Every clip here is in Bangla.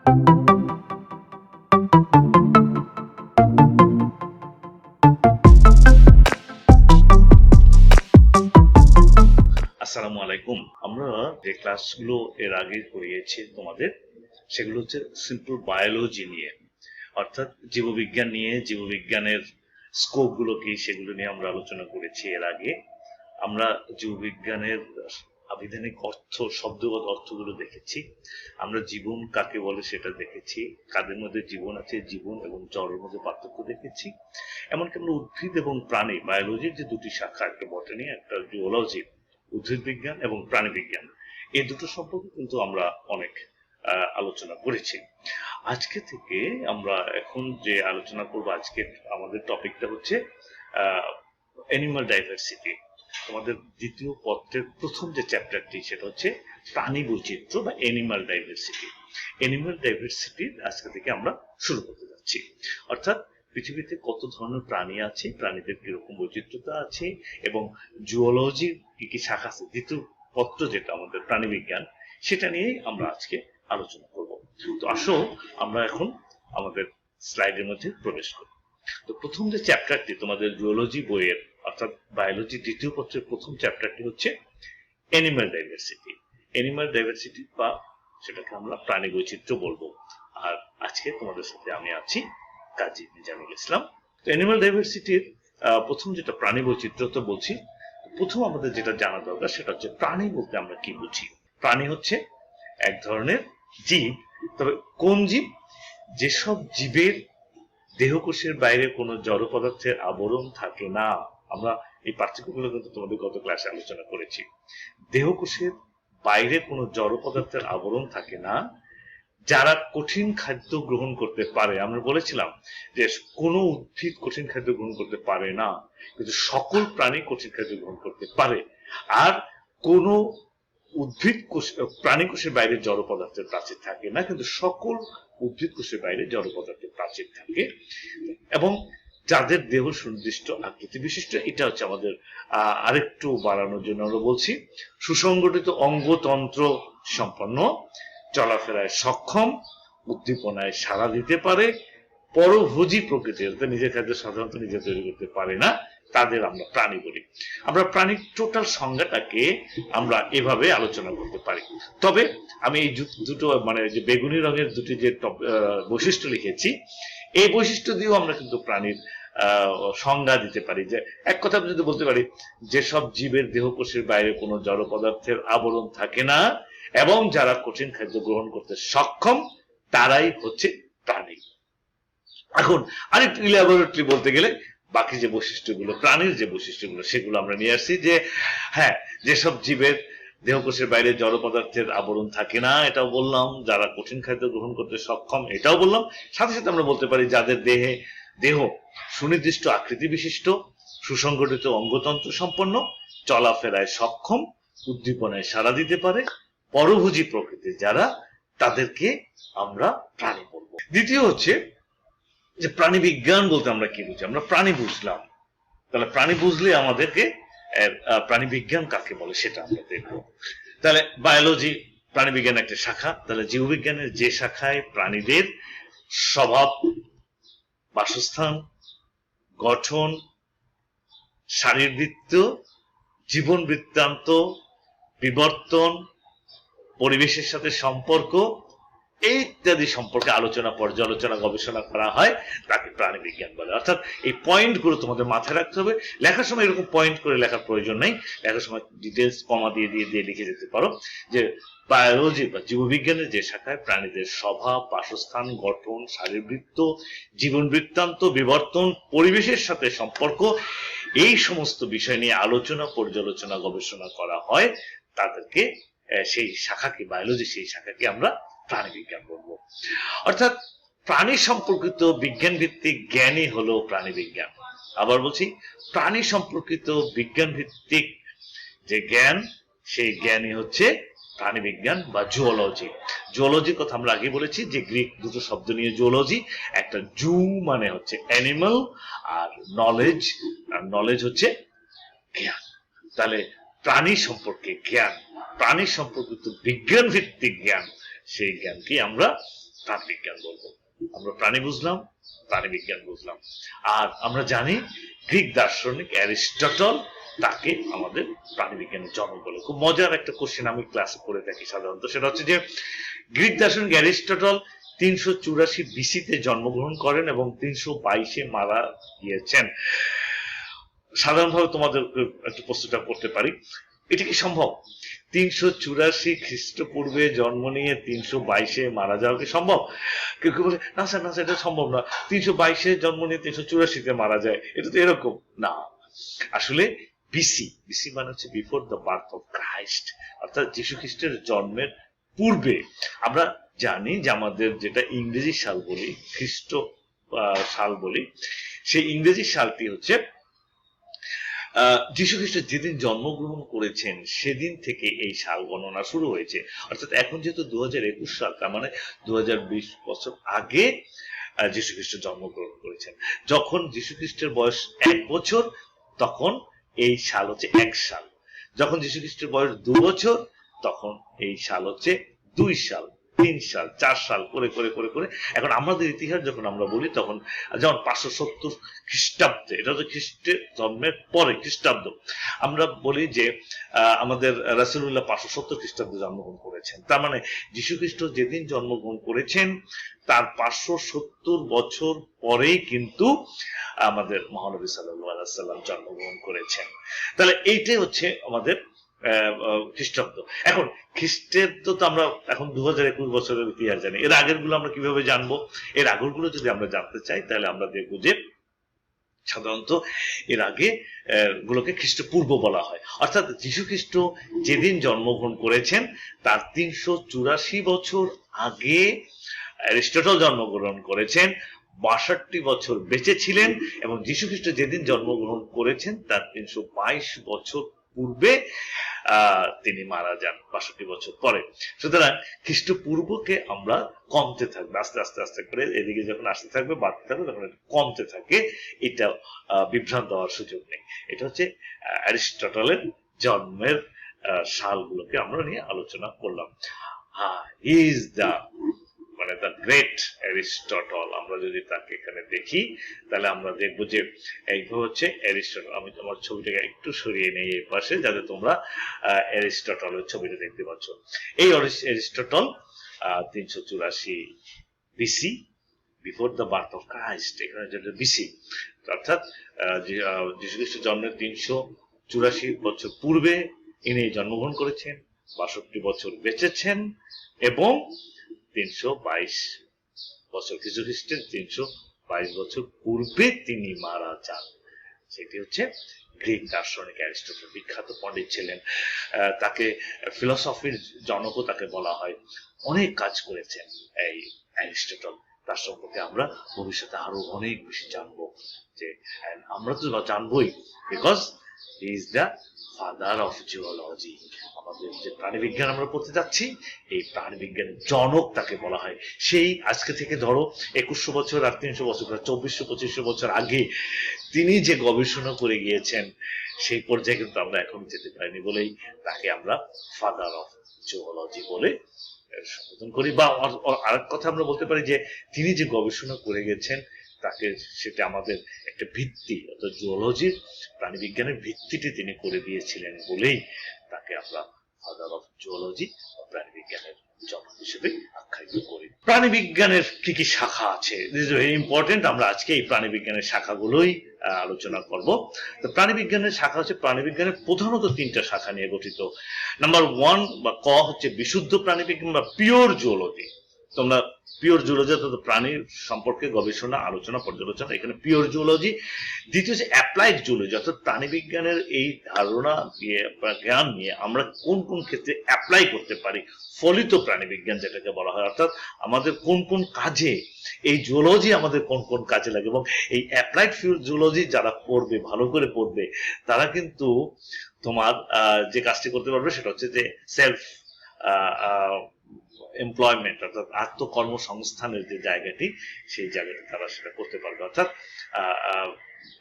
আসসালামু আলাইকুম। আমরা যে ক্লাসগুলো এর আগে করিয়েছি তোমাদের, সেগুলো হচ্ছে সিম্পল বায়োলজি নিয়ে, অর্থাৎ জীববিজ্ঞান নিয়ে, জীববিজ্ঞানের স্কোপ গুলো কি সেগুলো নিয়ে আমরা আলোচনা করেছি এর আগে। আমরা জীববিজ্ঞানের আবিধানিক অর্থ, শব্দগত অর্থগুলো দেখেছি। আমরা জীবন কাকে বলে সেটা দেখেছি, কাদের মধ্যে জীবন আছে, জীবন এবং জড়ের মধ্যে পার্থক্য দেখেছি। এমনকি আমরা উদ্ভিদ এবং প্রাণী, বায়োলজির যে দুটি শাখা, একটা বটানি একটা জিওলজি, উদ্ভিদ বিজ্ঞান এবং প্রাণী বিজ্ঞান, এই দুটো সম্পর্কে কিন্তু আমরা অনেক আলোচনা করেছি। আজকে থেকে আমরা এখন যে আলোচনা করব, আজকে আমাদের টপিকটা হচ্ছে অ্যানিমাল ডাইভার্সিটি। তোমাদের দ্বিতীয় পত্রের প্রথম যে চ্যাপ্টারটি, সেটা হচ্ছে প্রাণী বৈচিত্র্য বা অ্যানিমাল ডাইভার্সিটি। অ্যানিমাল ডাইভার্সিটির আজকে থেকে আমরা শুরু করতে যাচ্ছি। অর্থাৎ পৃথিবীতে কত ধরনের প্রাণী আছে, প্রাণীদের কিরকম বৈচিত্র্যতা আছে, এবং জুওলজির কি কি শাখা আছে, দ্বিতীয় পত্র যেটা আমাদের প্রাণী বিজ্ঞান, সেটা নিয়েই আমরা আজকে আলোচনা করব। তো আসো আমরা এখন আমাদের স্লাইডের মধ্যে প্রবেশ করি। তো প্রথম যে চ্যাপ্টারটি তোমাদের জুওলজি বইয়ের, অর্থাৎ বায়োলজি দ্বিতীয় পত্রের প্রথম চ্যাপ্টারটি হচ্ছে অ্যানিমাল ডাইভার্সিটি। অ্যানিমাল ডাইভার্সিটি বা সেটাকে আমরা প্রাণী বৈচিত্র্য বলবো। আর আজকে তোমাদের সাথে আমি আছি কাজী মিজানুল ইসলাম। তো অ্যানিমাল ডাইভার্সিটির প্রথম যেটা প্রাণী বৈচিত্র্য তো বলছি, প্রথম আমাদের যেটা জানা দরকার সেটা হচ্ছে প্রাণী বলতে আমরা কি বুঝি। প্রাণী হচ্ছে এক ধরনের জীব, তবে কোন জীব? যেসব জীবের দেহকোষের বাইরে কোনো জড় পদার্থের আবরণ থাকে না। আমরা এই পার্থক্যগুলো কিন্তু তোমাদের গত ক্লাসে আলোচনা করেছি। দেহকোষের বাইরে কোনো জড় পদার্থের আবরণ থাকে না, যারা কঠিন খাদ্য গ্রহণ করতে পারে। আমরা বলেছিলাম যে কোনো উদ্ভিদ কঠিন খাদ্য গ্রহণ করতে পারে না, কিন্তু সকল প্রাণী কঠিন খাদ্য গ্রহণ করতে পারে। আর কোনো উদ্ভিদ কোষ, প্রাণী কোষের বাইরে জড় পদার্থের প্রাচীর থাকে না, কিন্তু সকল উদ্ভিদ কোষের বাইরে জড় পদার্থের প্রাচীর থাকে। এবং যাদের দেহ সুনির্দিষ্ট আকৃতি বিশিষ্ট, এটা হচ্ছে আমাদের আরেকটু বাড়ানোর জন্য আমরা বলছি সুসংগঠিত অঙ্গতন্ত্র সম্পন্ন, চলাফেরায় সক্ষম, উদ্দীপনায় সাড়া দিতে পারে, পরভোজী প্রকৃতির, নিজের খাদ্য সাধারণত নিজে তৈরি করতে পারে না, তাদের আমরা প্রাণী বলি। আমরা প্রাণীর টোটাল সংজ্ঞাটাকে আমরা এভাবে আলোচনা করতে পারি। তবে আমি এই দুটো মানে যে বেগুনি রঙের দুটি যে বৈশিষ্ট্য লিখেছি, এই বৈশিষ্ট্য দিয়েও আমরা কিন্তু প্রাণীর সংজ্ঞা দিতে পারি। যে এক কথা যদি বলতে পারি, যেসব জীবের দেহকোষের বাইরে কোনো জড় পদার্থের আবরণ থাকে না এবং যারা কঠিন খাদ্য গ্রহণ করতে সক্ষম, তারাই হচ্ছে প্রাণী। এখন আরেকটু ইলাবোরেটলি বলতে গেলে বাকি যে বৈশিষ্ট্যগুলো, প্রাণীর যে বৈশিষ্ট্যগুলো, সেগুলো আমরা নিয়ে আসছি। যে হ্যাঁ, যেসব জীবের দেহকোষের বাইরে জড় পদার্থের আবরণ থাকে না, এটাও বললাম। যারা কঠিন খাদ্য গ্রহণ করতে সক্ষম, এটাও বললাম। সাথে সাথে আমরা বলতে পারি যাদের দেহ সুনির্দিষ্ট আকৃতি বিশিষ্ট, সুসংগঠিত অঙ্গতন্ত্র সম্পন্ন, চলাফেরায় সক্ষম, উদ্দীপনায় সাড়া দিতে পারে, পরভোজী প্রকৃতির যারা, তাদেরকে আমরা প্রাণী বলবো। দ্বিতীয় হচ্ছে যে প্রাণী বিজ্ঞান বলতে আমরা কি বুঝি। আমরা প্রাণী বুঝলাম, তাহলে প্রাণী বুঝলে আমাদেরকে প্রাণী বিজ্ঞান কাকে বলে সেটা আমরা দেখবো। তাহলে বায়োলজি প্রাণী বিজ্ঞান একটা শাখা। তাহলে জীববিজ্ঞানের যে শাখায় প্রাণীদের স্বভাব, বাসস্থান, গঠন, শারীরবৃত্ত, জীবন বৃত্তান্ত, বিবর্তন, পরিবেশের সাথে সম্পর্ক, এই ইত্যাদি সম্পর্কে আলোচনা, পর্যালোচনা, গবেষণা করা হয়, তাকে প্রাণী বিজ্ঞান বলে। অর্থাৎ এই পয়েন্টগুলো তোমাদের মাথায় রাখতে হবে। লেখার সময় এরকম পয়েন্ট করে লেখার প্রয়োজন নেই, লেখার সময় ডিটেলস কমা দিয়ে দিয়ে দিয়ে লিখে যেতে পারো যে বায়োলজি বা জীববিজ্ঞানের যে শাখায় প্রাণীদের স্বভাব, বাসস্থান, গঠন, শারীরবৃত্ত, জীবন বৃত্তান্ত, বিবর্তন, পরিবেশের সাথে সম্পর্ক, এই সমস্ত বিষয় নিয়ে আলোচনা, পর্যালোচনা, গবেষণা করা হয়, তাদেরকে সেই শাখাকে, বায়োলজি সেই শাখাকে আমরা প্রাণী বিজ্ঞান বলবো। অর্থাৎ প্রাণী সম্পর্কিত বিজ্ঞান ভিত্তিক জ্ঞানই হলো প্রাণী বিজ্ঞান। আবার বলছি, প্রাণী সম্পর্কিত বিজ্ঞান ভিত্তিক যে জ্ঞান, সেই জ্ঞানই হচ্ছে প্রাণী বিজ্ঞান বা জুওলজি। জুওলজির কথা আমরা আগে বলেছি যে গ্রিক দুটো শব্দ নিয়ে জুওলজি। একটা জু মানে হচ্ছে অ্যানিমাল, আর নলেজ, আর নলেজ হচ্ছে জ্ঞান। তাহলে প্রাণী সম্পর্কে জ্ঞান, প্রাণী সম্পর্কিত বিজ্ঞান ভিত্তিক জ্ঞান, সেই জ্ঞানকে আমরা প্রাণিবিজ্ঞান বলবো। আমরা প্রাণী বুঝলাম, প্রাণিবিজ্ঞান বুঝলাম। আর আমরা জানি গ্রিক দার্শনিক অ্যারিস্টটল তাকে আমাদের প্রাণিবিজ্ঞানের জনক বলে। খুব মজার একটা কোশ্চেন আমি ক্লাসে করে থাকি সাধারণত, সেটা হচ্ছে যে গ্রিক দার্শনিক অ্যারিস্টটল 384 বিসিতে জন্মগ্রহণ করেন এবং 322-এ মারা গিয়েছেন। সাধারণভাবে তোমাদের একটু প্রশ্নটা করতে পারি, এটা কি সম্ভব? 384 খ্রিস্টপূর্বে জন্ম নিয়ে 322-এ মারা যাওয়া কি সম্ভব? কেউ কেউ বলে না স্যার, না স্যার, এটা সম্ভব না, 322-এ জন্ম নিয়ে 384-তে মারা যায়, এটা তো এরকম না। আসলে বিসি, বিসি মানে হচ্ছে before the birth of Christ, অর্থাৎ যীশু খ্রিস্টের জন্মের পূর্বে। আমরা জানি যে আমাদের যেটা ইংরেজি সাল বলি, খ্রিস্ট সাল বলি, সেই ইংরেজি সালটি হচ্ছে যীশু খ্রিস্ট যেদিন জন্মগ্রহণ করেছেন সেদিন থেকে এই সাল গণনা শুরু হয়েছে। অর্থাৎ এখন যেহেতু 2021 সাল, তার মানে 2020 বছর আগে যীশু খ্রিস্ট জন্মগ্রহণ করেছেন। যখন যীশু খ্রিস্টের বয়স 1 বছর, তখন এই সাল হচ্ছে 1 সাল। যখন যীশু খ্রিস্টের বয়স 2 বছর, তখন এই সাল হচ্ছে 2 সাল, 3 সাল, 4 সাল করে করে করে করে এখন আমাদের ইতিহাস যখন আমরা বলি, তখন যেমন 570 খ্রিস্টাব্দে, এটা হচ্ছে খ্রিস্টের জন্মের পরে খ্রিস্টাব্দ, আমরা বলি যে আমাদের রাসূলুল্লাহ 570 খ্রিস্টাব্দে জন্মগ্রহণ করেছেন। তার মানে যীশু খ্রিস্ট যেদিন জন্মগ্রহণ করেছেন তার 570 বছর পরেই কিন্তু আমাদের মহানবী সাল্লাল্লাহু আলাইহি ওয়াসাল্লাম জন্মগ্রহণ করেছেন। তাহলে এইটাই হচ্ছে আমাদের খ্রিস্টাব্দ। এখন খ্রিস্টের তো আমরা এখন 2021 বছরের ইতিহাস জানি, এর আগের গুলো আমরা কিভাবে জানবো? এর আগের গুলো যদি আমরা জানতে চাই, তাহলে আমরা দেখবো যে সাধারণত এর আগে গুলোকে খ্রিস্টপূর্ব বলা হয়। অর্থাৎ যীশু খ্রিস্ট যেদিন জন্মগ্রহণ করেছেন তার 384 বছর আগে অ্যারিস্টটল জন্মগ্রহণ করেছেন, 62 বছর বেঁচে ছিলেন, এবং যীশু খ্রিস্ট যেদিন জন্মগ্রহণ করেছেন তার 322 বছর পূর্বে তিনি মারা যান, 62 বছর পরে। সুতরাং খ্রিস্টপূর্বকে আমরা কমতে থাকবে, আস্তে আস্তে আস্তে করে এদিকে যখন আসতে থাকবে, বাড়তে থাকবে, তখন কমতে থাকে। এটা বিভ্রান্ত হওয়ার সুযোগ নেই। এটা হচ্ছে অ্যারিস্টটলের জন্মের সালগুলোকে আমরা নিয়ে আলোচনা করলাম। ইজ দ্য মানে দ্য গ্রেট অ্যারিস্টটল। আমরা যদি তাকে এখানে দেখি, তাহলে আমরা দেখবো যে এইভাবে হচ্ছে অ্যারিস্টটল। আমি তোমার ছবিটাকে একটু সরিয়ে নেই এই পাশে, যাতে তোমরা অ্যারিস্টটলের ছবিটা দেখতে পাচ্ছ। এই Aristotle 384 BC, before the birth of Christ, এখানে যেটা বিসি, অর্থাৎ যীশু খ্রিস্টের জন্মের 384 বছর পূর্বে ইনি জন্মগ্রহণ করেছেন, 62 বছর বেঁচেছেন, এবং 322 বছর, যীশু খ্রিস্টের 322 বছর পূর্বে তিনি মারা যান। সেটি হচ্ছে গ্রিক দার্শনিক অ্যারিস্টটল, বিখ্যাত পণ্ডিত ছিলেন। তাকে ফিলসফির জনকও তাকে বলা হয়। অনেক কাজ করেছেন এই অ্যারিস্টটল। তার সম্পর্কে আমরা ভবিষ্যতে আরো অনেক বেশি জানবো। যে আমরা তো জানবোই, because he is the father of geology. আমাদের যে প্রাণীবিজ্ঞান আমরা পড়তে যাচ্ছি, এই প্রাণীবিজ্ঞানের জনক তাকে বলা হয়। সেই আজকে থেকে ধরো 2100 বছর আর 300 বছর, 2400-2500 বছর আগে তিনি যে গবেষণা করে গিয়েছেন, সেই পর্যায়ে কিন্তু আমরা এখন যেতে পারিনি বলেই তাকে আমরা ফাদার অফ জিওলজি বলে সম্বোধন করি। বা আরেক কথা আমরা বলতে পারি যে তিনি যে গবেষণা করে গেছেন তাকে, সেটা আমাদের একটা ভিত্তি, অর্থাৎ জিওলজির, প্রাণীবিজ্ঞানের ভিত্তিটি তিনি করে দিয়েছিলেন বলেই তাকে আমরা ফাদার অফ জিওলজি বা প্রাণীবিজ্ঞানের জনক হিসেবে আখ্যায়িত করি। প্রাণীবিজ্ঞানের কি কি শাখা আছে, দিস ইজ ভেরি ইম্পর্টেন্ট। আমরা আজকে এই প্রাণীবিজ্ঞানের শাখাগুলোই আলোচনা করব। তো প্রাণীবিজ্ঞানের শাখা হচ্ছে, প্রাণীবিজ্ঞানের প্রধানত 3টা শাখা নিয়ে গঠিত। নাম্বার 1 বা ক হচ্ছে বিশুদ্ধ প্রাণীবিজ্ঞান বা পিওর জিওলজি। তোমরা পিওর জিওলজি অর্থাৎ প্রাণীর সম্পর্কে গবেষণা, আলোচনা, পর্যালোচনা, এখানে পিওর জিওলজি। দ্বিতীয় হচ্ছে অ্যাপ্লাইড জিওলজি, অর্থাৎ প্রাণীবিজ্ঞানের এই ধারণা দিয়ে, জ্ঞান নিয়ে আমরা কোন কোন ক্ষেত্রে অ্যাপ্লাই করতে পারি, ফলিত প্রাণীবিজ্ঞান যেটাকে বলা হয়। অর্থাৎ আমাদের কোন কোন কাজে এই জিওলজি আমাদের কোন কোন কাজে লাগে। এবং এই অ্যাপ্লাইড জিওলজি যারা পড়বে, ভালো করে পড়বে, তারা কিন্তু তোমার যে কাজটি করতে পারবে সেটা হচ্ছে যে সেলফ এমপ্লয়মেন্ট, অর্থাৎ আত্মকর্মসংস্থানের যে জায়গাটি, সেই জায়গাটি তারা সেটা করতে পারবে। অর্থাৎ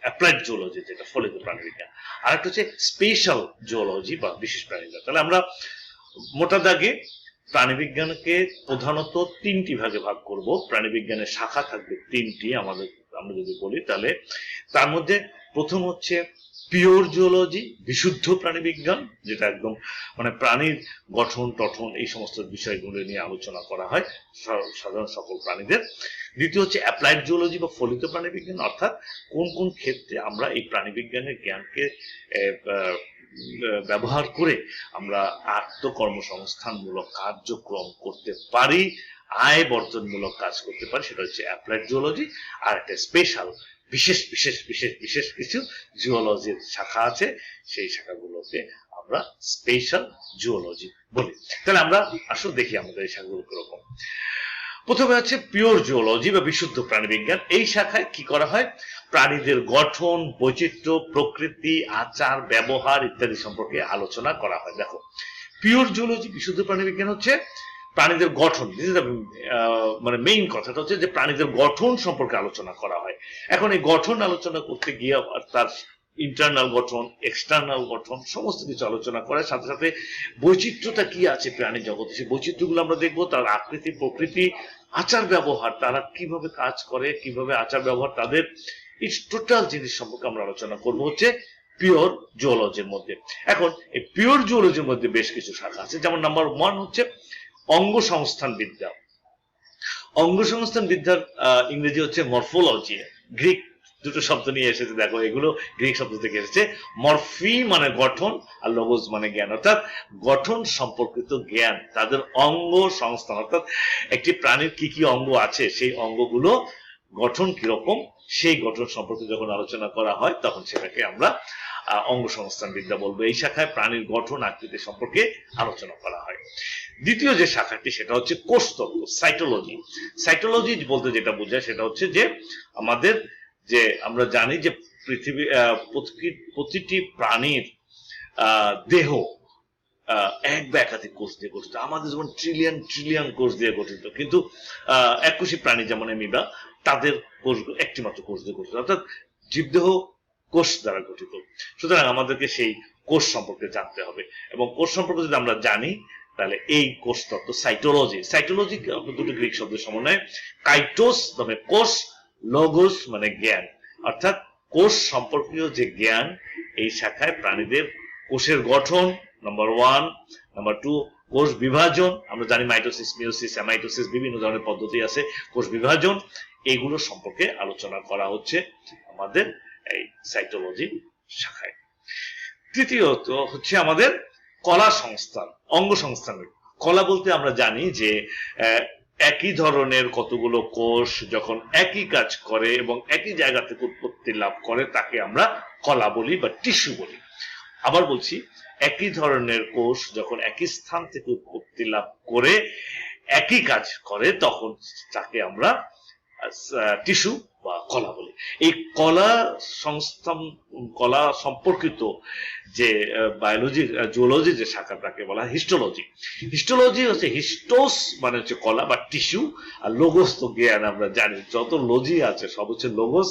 অ্যাপ্লাইড জিওলজি, যেটা ফলিত প্রাণীবিজ্ঞান। আর একটা হচ্ছে স্পেশাল জিওলজি বা বিশেষ প্রাণীবিজ্ঞান। তাহলে আমরা মোটা দাগে প্রাণীবিজ্ঞানকে প্রধানত তিনটি ভাগে ভাগ করব। প্রাণীবিজ্ঞানের শাখা থাকবে তিনটি আমরা যদি বলি, তাহলে তার মধ্যে প্রথম হচ্ছে পিওর জুওলজি, বিশুদ্ধ প্রাণীবিজ্ঞান, যেটা একদম মানে প্রাণীর গঠন টঠন এই সমস্ত বিষয়গুলো নিয়ে আলোচনা করা হয় সাধারণ সকল প্রাণীদের। দ্বিতীয় হচ্ছে অ্যাপ্লাইড জুওলজি বা ফলিত প্রাণীবিজ্ঞান, অর্থাৎ কোন কোন ক্ষেত্রে আমরা এই প্রাণীবিজ্ঞানের জ্ঞানকে ব্যবহার করে আমরা আত্মকর্মসংস্থানমূলক কার্যক্রম করতে পারি, আয় বর্ধনমূলক কাজ করতে পারি, সেটা হচ্ছে অ্যাপ্লাইড জুওলজি। আর একটা স্পেশাল বিশেষ বিশেষ বিশেষ বিশেষ কিছু জুওলজির শাখা আছে, সেই শাখাগুলোকে আমরা স্পেশাল জুওলজি বলি। তাহলে আমরা আসলে দেখি আমাদের এই শাখাগুলো কিরকম। প্রথমে আছে পিওর জুওলজি বা বিশুদ্ধ প্রাণীবিজ্ঞান। এই শাখায় কি করা হয়? প্রাণীদের গঠন, বৈচিত্র্য, প্রকৃতি, আচার, ব্যবহার ইত্যাদি সম্পর্কে আলোচনা করা হয়। দেখো, পিওর জুওলজি বিশুদ্ধ প্রাণীবিজ্ঞান হচ্ছে প্রাণীদের গঠন, মানে মেইন কথাটা হচ্ছে যে প্রাণীদের গঠন সম্পর্কে আলোচনা করা হয়। এখন এই গঠন আলোচনা করতে গিয়ে তার ইন্টারনাল গঠন, এক্সটার্নাল গঠন সমস্ত কিছু আলোচনা করার সাথে সাথে বৈচিত্র্যটা কি আছে প্রাণী জগতে, সেই বৈচিত্র্যগুলো আমরা দেখবো, তার আকৃতি, প্রকৃতি, আচার ব্যবহার, তারা কিভাবে কাজ করে, কিভাবে আচার ব্যবহার, তাদের এই টোটাল জিনিস সম্পর্কে আমরা আলোচনা করবো হচ্ছে পিওর জুওলজির মধ্যে। এখন এই পিওর জুওলজির মধ্যে বেশ কিছু শাখা আছে, যেমন নাম্বার 1 হচ্ছে অঙ্গ সংস্থান বিদ্যা। অঙ্গ সংস্থান বিদ্যার ইংরেজি হচ্ছে মরফোলজি। গ্রিক দুটো শব্দ নিয়ে এসেছে, দেখো এগুলো গ্রিক শব্দ থেকে এসেছে। মরফি মানে গঠন, আর লগোস মানে জ্ঞান, অর্থাৎ গঠন সম্পর্কিত জ্ঞান, তাদের অঙ্গ সংস্থান, অর্থাৎ একটি প্রাণীর কি কি অঙ্গ আছে, সেই অঙ্গগুলো গঠন কিরকম, সেই গঠন সম্পর্কে যখন আলোচনা করা হয় তখন সেটাকে আমরা অঙ্গ সংস্থান বিদ্যা বলবো। এই শাখায় প্রাণীর গঠন আকৃতি সম্পর্কে আলোচনা করা হয়। দ্বিতীয় যে শাখাটি সেটা হচ্ছে কোষতত্ত্ব, সাইটোলজি। সাইটোলজি বলতে যেটা বোঝায় সেটা হচ্ছে যে আমাদের যে আমরা জানি যে পৃথিবী প্রতিটি প্রাণীর দেহ এক বা একাধিক কোষ দিয়ে গঠিত। আমাদের যেমন ট্রিলিয়ন ট্রিলিয়ন কোষ দিয়ে গঠিত, কিন্তু এককোষী প্রাণী যেমন অ্যামিবা, তাদের কোষগুলো একটি মাত্র কোষ দিয়ে গঠিত, অর্থাৎ জীবদেহ কোষ দ্বারা গঠিত। সুতরাং আমাদেরকে সেই কোষ সম্পর্কে জানতে হবে, এবং কোষ সম্পর্কে যদি আমরা জানি তাহলে এই কোষ তত্ত্ব সাইটোলজি। সাইটোলজি দুটো গ্রিক শব্দের সমন্বয়ে, কাইটোস মানে কোষ, লগোস মানে জ্ঞান, অর্থাৎ কোষ সম্পর্কীয় যে জ্ঞান, এই শাখায় প্রাণীদের কোষের গঠন নাম্বার 1, নাম্বার 2 কোষ বিভাজন, আমরা জানি মাইটোসিস, মিওসিস, অ্যামাইটোসিস, বিভিন্ন ধরনের পদ্ধতি আছে কোষ বিভাজন, এগুলো সম্পর্কে আলোচনা করা হচ্ছে আমাদের এই সাইটোলজি শাখায়। তৃতীয়ত হচ্ছে আমাদের কলা সংস্থান, অঙ্গ সংস্থানের। কলা বলতে আমরা জানি যে একই ধরনের কতগুলো কোষ যখন একই কাজ করে এবং একই জায়গা থেকে উৎপত্তি লাভ করে তাকে আমরা কলা বলি বা টিস্যু বলি। আবার বলছি, একই ধরনের কোষ যখন একই স্থান থেকে উৎপত্তি লাভ করে একই কাজ করে তখন তাকে আমরা টিস্যু বা কলা বলি। এই কলা সংস্থান, কলা সম্পর্কিত যে বায়োলজি জুওলজি যে শাখা তাকে বলা হয় হিস্টোলজি। হিস্টোলজি হচ্ছে হিস্টোস মানে হচ্ছে কলা বা টিস্যু, আর লোগোস তো জ্ঞান। আমরা জানি যত লজি আছে সব হচ্ছে লোগোস,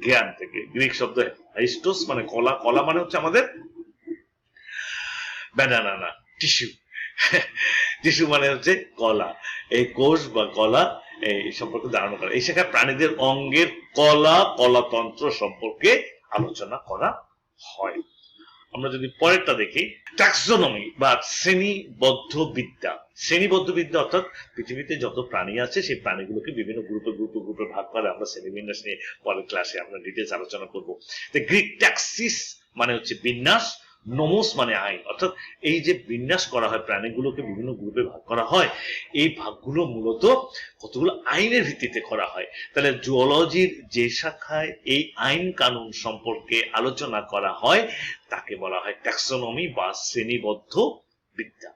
জ্ঞান থেকে। গ্রিক শব্দ হিস্টোস মানে কলা, কলা মানে হচ্ছে আমাদের ব্যানানা না, টিস্যু। টিস্যু মানে হচ্ছে কলা, এই কোষ বা কলা এই সম্পর্কে ধারণা করা। এই শাখায় প্রাণীদের অঙ্গের কলা, কলাতন্ত্র সম্পর্কে আলোচনা করা হয়। আমরা যদি পরেরটা দেখি, ট্যাক্সোনমি বা শ্রেণীবদ্ধ বিদ্যা। শ্রেণীবদ্ধ বিদ্যা অর্থাৎ পৃথিবীতে যত প্রাণী আছে সেই প্রাণীগুলোকে বিভিন্ন গ্রুপে গ্রুপে গ্রুপে ভাগ করে আমরা শ্রেণীবিন্যাস নিয়ে পরের ক্লাসে আমরা ডিটেলস আলোচনা করব। গ্রিক ট্যাক্সিস মানে হচ্ছে বিন্যাস, নোমোস মানে আইন, অর্থাৎ এই যে বিন্যাস করা হয় প্রাণীগুলোকে বিভিন্ন গ্রুপে ভাগ করা হয়, এই ভাগগুলো মূলত কতগুলো আইনের ভিত্তিতে করা হয়। তাহলে জুওলজির যে শাখায় এই আইন কানুন সম্পর্কে আলোচনা করা হয় তাকে বলা হয় ট্যাক্সোনমি বা শ্রেণীবদ্ধ বিদ্যা।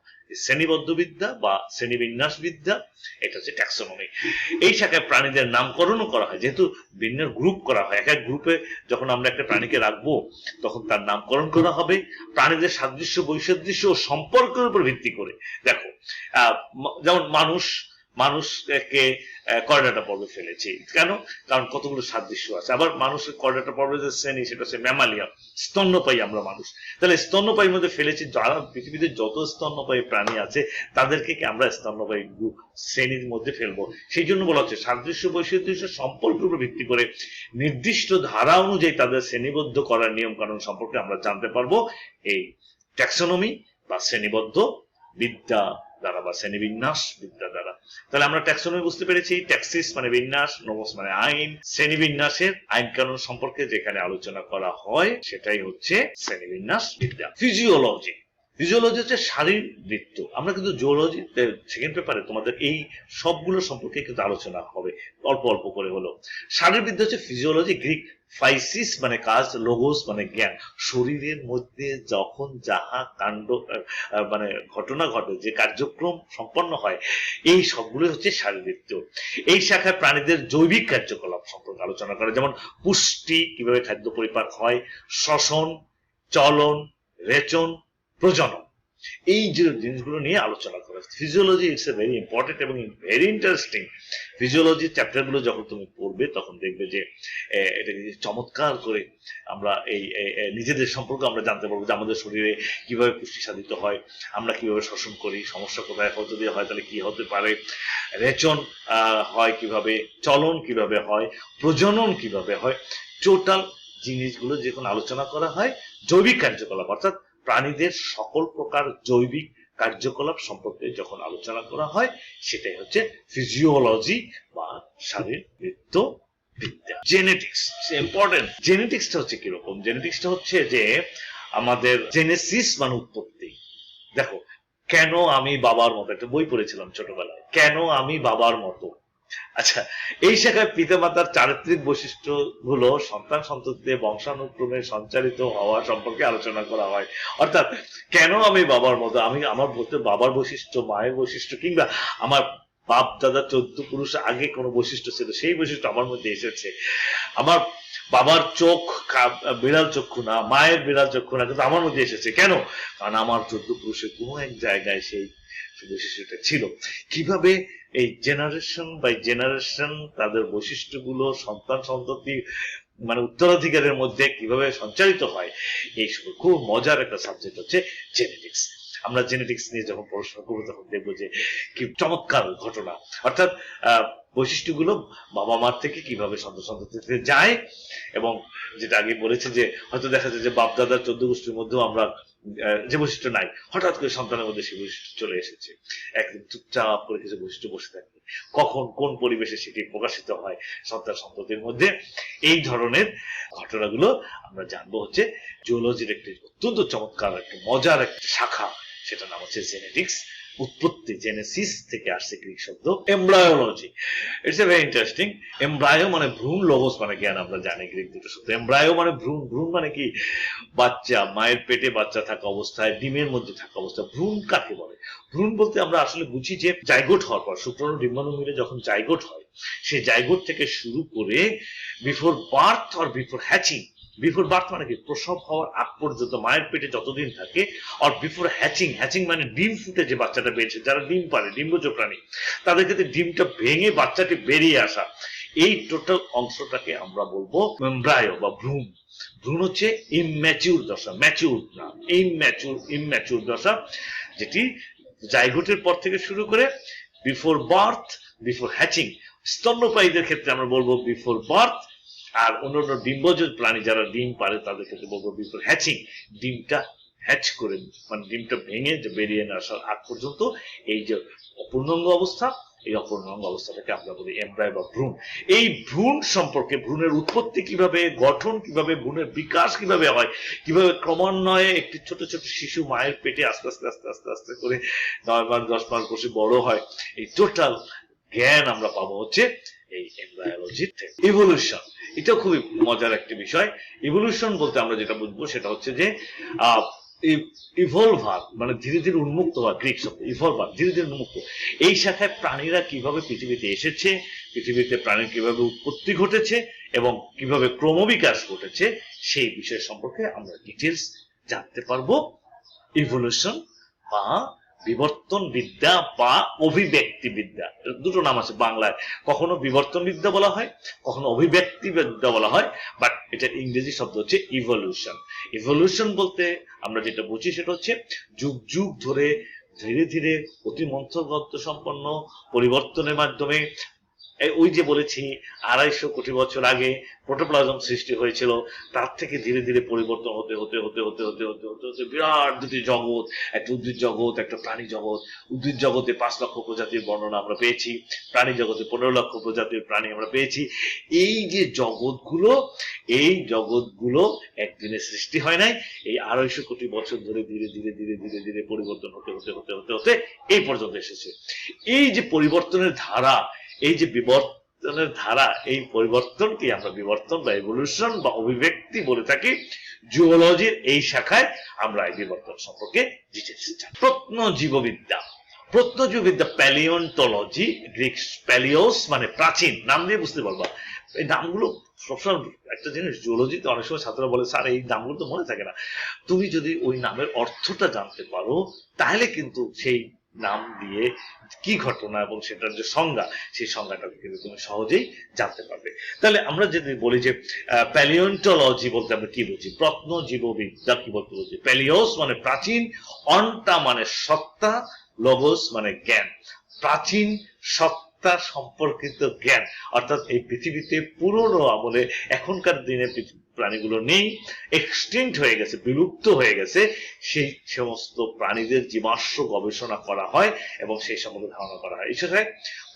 শ্রেণীবদ্ধ বিদ্যা বা শ্রেণীবিন্যাস বিদ্যা, এটা হচ্ছে ট্যাক্সোনমি। এই শাখায় প্রাণীদের নামকরণও করা হয়, যেহেতু ভিন্ন গ্রুপ করা হয়। এক এক গ্রুপে যখন আমরা একটা প্রাণীকে রাখবো তখন তার নামকরণ করা হবে প্রাণীদের সাদৃশ্য, বৈসাদৃশ্য ও সম্পর্কের উপর ভিত্তি করে। দেখো যেমন মানুষকে করডাটা পর্বে ফেলেছি। কেন? কারণ কতগুলো সাদৃশ্য আছে। আবার মানুষের করডাটা পর্বে যে শ্রেণী সেটা হচ্ছে ম্যামালিয়া, স্তন্যপায়ী আমরা মানুষ। তাহলে স্তন্যপায়ীর মধ্যে ফেলেছি যারা পৃথিবীতে যত স্তন্যপায়ী প্রাণী আছে তাদেরকে কি আমরা স্তন্যপায়ী শ্রেণীর মধ্যে ফেলবো। সেই জন্য বলা হচ্ছে সাদৃশ্য বৈসাদৃশ্য সম্পর্কের উপর ভিত্তি করে নির্দিষ্ট ধারা অনুযায়ী তাদের শ্রেণীবদ্ধ করার নিয়ম কানুন সম্পর্কে আমরা জানতে পারবো এই ট্যাক্সোনমি বা শ্রেণীবদ্ধ বিদ্যা দ্বারা বা শ্রেণীবিন্যাস বিদ্যা দ্বারা। তাহলে আমরা ট্যাক্সোনমি বুঝতে পেরেছি, ট্যাক্সিস মানে বিন্যাস, নোমস মানে আইন, শ্রেণীবিন্যাসের আইন কানুন সম্পর্কে যেখানে আলোচনা করা হয় সেটাই হচ্ছে শ্রেণীবিন্যাস বিদ্যা। ফিজিওলজি, ফিজিওলজি হচ্ছে শারীরবৃত্ত। আমরা কিন্তু জুওলজি সেকেন্ড পেপারে তোমাদের এই সবগুলো সম্পর্কে কিন্তু আলোচনা হবে অল্প অল্প করে হলো। শারীরবৃত্ত হচ্ছে ফিজিওলজি, গ্রিক ফাইসিস মানে কাজ, লোগোস মানে জ্ঞান। শরীরের মধ্যে যখন যাহা কাণ্ড মানে ঘটনা ঘটে, যে কার্যক্রম সম্পন্ন হয়, এই সবগুলো হচ্ছে শারীরবৃত্ত। এই শাখায় প্রাণীদের জৈবিক কার্যকলাপ সম্পর্কে আলোচনা করে, যেমন পুষ্টি, কিভাবে খাদ্য পরিপাক হয়, শ্বসন, চলন, রেচন, প্রজনন, এই যে জিনিসগুলো নিয়ে আলোচনা করে। Physiology it's a very important এবং ভেরি ইন্টারেস্টিং। ফিজিওলজি চ্যাপ্টার গুলো যখন তুমি পড়বে তখন দেখবে যে এটা চমৎকার করে আমরা এই নিজেদের সম্পর্কে আমরা জানতে পারবো যে আমাদের শরীরে কিভাবে পুষ্টি সাধিত হয়, আমরা কিভাবে শ্বসন করি, সমস্যা কোথায় হয়, যদি হয় তাহলে কি হতে পারে, রেচন হয় কিভাবে, চলন কিভাবে হয়, প্রজনন কিভাবে হয়। টোটাল জিনিসগুলো যখন আলোচনা করা হয় জৈবিক কার্যকলাপ অর্থাৎ প্রাণীদের সকল প্রকার জৈবিক কার্যকলাপ সম্পর্কে যখন আলোচনা করা হয় সেটাই হচ্ছে ফিজিওলজি বা শারীরবৃত্ত বিদ্যা। Genetics important. জেনেটিক্সটা হচ্ছে কিরকম? জেনেটিক্সটা হচ্ছে যে আমাদের জেনেসিস মানে উৎপত্তি। দেখো, কেন আমি বাবার মতো, একটা বই পড়েছিলাম ছোটবেলায়, কেন আমি বাবার মতো। আচ্ছা, এই শাখায় পিতামাতার চারিত্রিক বৈশিষ্ট্য গুলো সন্তান সন্ততিতে বংশানুক্রমে সঞ্চারিত হওয়া সম্পর্কে আলোচনা করা হয়। অর্থাৎ কেন আমি বাবার মতো, আমি আমার বলতে বাবার বৈশিষ্ট্য, মায়ের বৈশিষ্ট্য, কিংবা আমার বাপ দাদা 14 পুরুষ আগে কোনো বৈশিষ্ট্য ছিল সেই বৈশিষ্ট্য আমার মধ্যে এসেছে। আমার বাবার চোখ বিড়াল চক্ষু না, মায়ের বিড়াল চক্ষু না, কিন্তু আমার মধ্যে এসেছে। কেন? কারণ আমার 14 পুরুষের কোনো এক জায়গায় সেই বৈশিষ্ট্যটা ছিল। কিভাবে এই জেনারেশন বাই জেনারেশন তাদের বৈশিষ্ট্যগুলো সন্তান সন্ততি মানে উত্তরাধিকারের মধ্যে কিভাবে সঞ্চারিত হয়, এই খুব মজার একটা সাবজেক্ট হচ্ছে জেনেটিক্স। আমরা জেনেটিক্স নিয়ে যখন পড়াশোনা করবো তখন দেখবো যে কি চমৎকার ঘটনা। অর্থাৎ বৈশিষ্ট্যগুলো বাবা মার থেকে কিভাবে সন্তান সন্ততিতে যায়, এবং যেটা আগে বলেছে যে হয়তো দেখা যায় যে বাপ দাদার 14 গোষ্ঠীর মধ্যেও আমরা যে বৈশিষ্ট্য নাই, হঠাৎ করে সন্তানের মধ্যে সেই বৈশিষ্ট্য চলে এসেছে। একদিন চুপচাপ করে কিছু বৈশিষ্ট্য বসে থাকে, কখন কোন পরিবেশে সেটি প্রকাশিত হয় সন্তান সন্ততির মধ্যে। এই ধরনের ঘটনাগুলো আমরা জানবো হচ্ছে জিওলজির একটি অত্যন্ত চমৎকার একটা মজার একটা শাখা, সেটার নাম হচ্ছে জেনেটিক্স। উৎপত্তি, জেনেসিস থেকে আসছে গ্রিক শব্দ embryology. It's a very interesting. Embryo মানে ভ্রূণ, লোগোস মানে জ্ঞান, আমরা জানি গ্রিক দুটো শব্দ। এমব্রায়ো মানে ভ্রূণ, ভ্রূণ মানে কি? বাচ্চা, মায়ের পেটে বাচ্চা থাকা অবস্থায়, ডিমের মধ্যে থাকা অবস্থায়। ভ্রূণ কাকে বলে? ভ্রূণ বলতে আমরা আসলে বুঝি যে জাইগোট হওয়ার পর, শুক্রাণু ডিম্বাণু মিলে যখন জাইগোট হয়, সেই জাইগোট থেকে শুরু করে before birth or before hatching. Before birth মানে কি? প্রসব হওয়ার আগ পর্যন্ত মায়ের পেটে যতদিন থাকে, আর বিফোর হ্যাচিং, হ্যাচিং মানে ডিম ফুটে যে বাচ্চাটা বেরিয়েছে, যারা ডিম পারে, ডিম্বজ প্রাণী, তাদের ক্ষেত্রে ডিমটা ভেঙে বাচ্চাটি বেরিয়ে আসা, এই টোটাল অংশটাকে আমরা বলবো এমব্রায়ো বা ভ্রূণ। ভ্রূণ হচ্ছে ইম্যাচিউর দশা, ম্যাচিউর না, ইম্যাচিউর দশা, যেটি জাইগোটের পর থেকে শুরু করে বিফোর বার্থ, বিফোর হ্যাচিং। স্তন্যপায়ীদের ক্ষেত্রে আমরা বলবো বিফোর বার্থ, আর অন্যান্য ডিম্বজ প্রাণী যারা ডিম পারে তাদের ক্ষেত্রে বলবো বিফোর হ্যাচিং। ডিমটা হ্যাচ করে মানে ডিমটা ভেঙে যে বেরিয়ে না আসার আগ পর্যন্ত এই যে অপূর্ণাঙ্গ অবস্থা, এই অপূর্ণাঙ্গ অবস্থাটাকে আমরা বলি এমব্রায়ো বা ভ্রূণ। এই ভ্রূণ সম্পর্কে, ভ্রূণের উৎপত্তি কিভাবে, গঠন কিভাবে, ভ্রূণের বিকাশ কিভাবে হয়, কিভাবে ক্রমান্বয়ে একটি ছোট ছোট শিশু মায়ের পেটে আস্তে আস্তে আস্তে আস্তে আস্তে করে 9 মাস 10 মাস বসে বড় হয়, এই টোটাল জ্ঞান আমরা পাবো হচ্ছে এই এমব্রায়োলজির থেকে। ইভলিউশন, এটা খুবই মজার একটি বিষয়। ইভলিউশন বলতে আমরা যেটা বুঝবো সেটা হচ্ছে যে ইভলভার মানে ধীরে ধীরে উন্মুক্ত হওয়া, গ্রিক শব্দ ইভলভার, ধীরে ধীরে উন্মুক্ত। এই শাখায় প্রাণীরা কিভাবে পৃথিবীতে এসেছে, পৃথিবীতে প্রাণীর কিভাবে উৎপত্তি ঘটেছে এবং কিভাবে ক্রমবিকাশ ঘটেছে, সেই বিষয় সম্পর্কে আমরা ডিটেলস জানতে পারবো ইভলিউশন বা বিবর্তন বিদ্যা বা অভিব্যক্তি বিদ্যা, দুটো নাম আছে বাংলায়। কখনো বিবর্তন বিদ্যা বলা হয়, কখনো অভিব্যক্তি বিদ্যা বলা হয়, বাট এটা ইংরেজি শব্দ হচ্ছে ইভলিউশন। ইভলিউশন বলতে আমরা যেটা বুঝি সেটা হচ্ছে যুগ যুগ ধরে ধীরে ধীরে অতি মন্থরগত সম্পন্ন পরিবর্তনের মাধ্যমে, ওই যে বলেছি 250 কোটি বছর আগে প্রোটোপ্লাজম সৃষ্টি হয়েছিল, তার থেকে ধীরে ধীরে পরিবর্তন হতে হতে হতে হতে হতে হতে হতে হতে বিরাট দুটি জগৎ, একটা উদ্ভিদ জগৎ, একটা প্রাণী জগৎ। উদ্ভিদ জগতে 5 লক্ষ প্রজাতির বর্ণনা আমরা পেয়েছি, প্রাণী জগতে 15 লক্ষ প্রজাতির প্রাণী আমরা পেয়েছি। এই যে জগৎগুলো, এই জগৎগুলো একদিনে সৃষ্টি হয় নাই, এই 250 কোটি বছর ধরে ধীরে ধীরে ধীরে ধীরে ধীরে পরিবর্তন হতে হতে হতে হতে হতে এই পর্যন্ত এসেছে। এই যে পরিবর্তনের ধারা, এই যে বিবর্তনের ধারা, এই পরিবর্তনকে আমরা বিবর্তন বা ইভলিউশন বা অভিব্যক্তি বলে থাকি। জিওলজির এই শাখায় আমরা এই বিবর্তন সম্পর্কে ডিটেইলস জানি। প্রত্নজীববিদ্যা, প্রত্নজীববিদ্যা প্যালিওন্টোলজি, গ্রিক প্যালিওস মানে প্রাচীন, নাম দিয়ে বুঝতে পারবা। এই নামগুলো সবসময় একটা জিনিস, জিওলজিতে অনেক সময় ছাত্ররা বলে স্যার এই নামগুলো তো মনে থাকে না। তুমি যদি ওই নামের অর্থটা জানতে পারো তাহলে কিন্তু সেই নাম দিয়ে কি ঘটনা এবং সেটার যে সংজ্ঞা, সেই সংজ্ঞাটা কিন্তু তুমি সহজেই জানতে পারবে। তাহলে আমরা যদি বলি যে প্যালিওন্টোলজি বলতে আমরা কি বুঝি, প্রত্নজীববিদ্যা কি বলতে বুঝি? প্যালিওস মানে প্রাচীন, অন্টা মানে সত্তা, লগোস মানে জ্ঞান। প্রাচীন সত্তা সম্পর্কিত জ্ঞান, অর্থাৎ এই পৃথিবীতে পুরনো আমলে এখনকার দিনে প্রাণীগুলো নেই, এক্সটিংক্ট হয়ে গেছে, বিলুপ্ত হয়ে গেছে, সেই সমস্ত প্রাণীদের জীবাশ্ম গবেষণা করা হয় এবং সেই সম্বন্ধে ধারণা করা হয়। এই সময়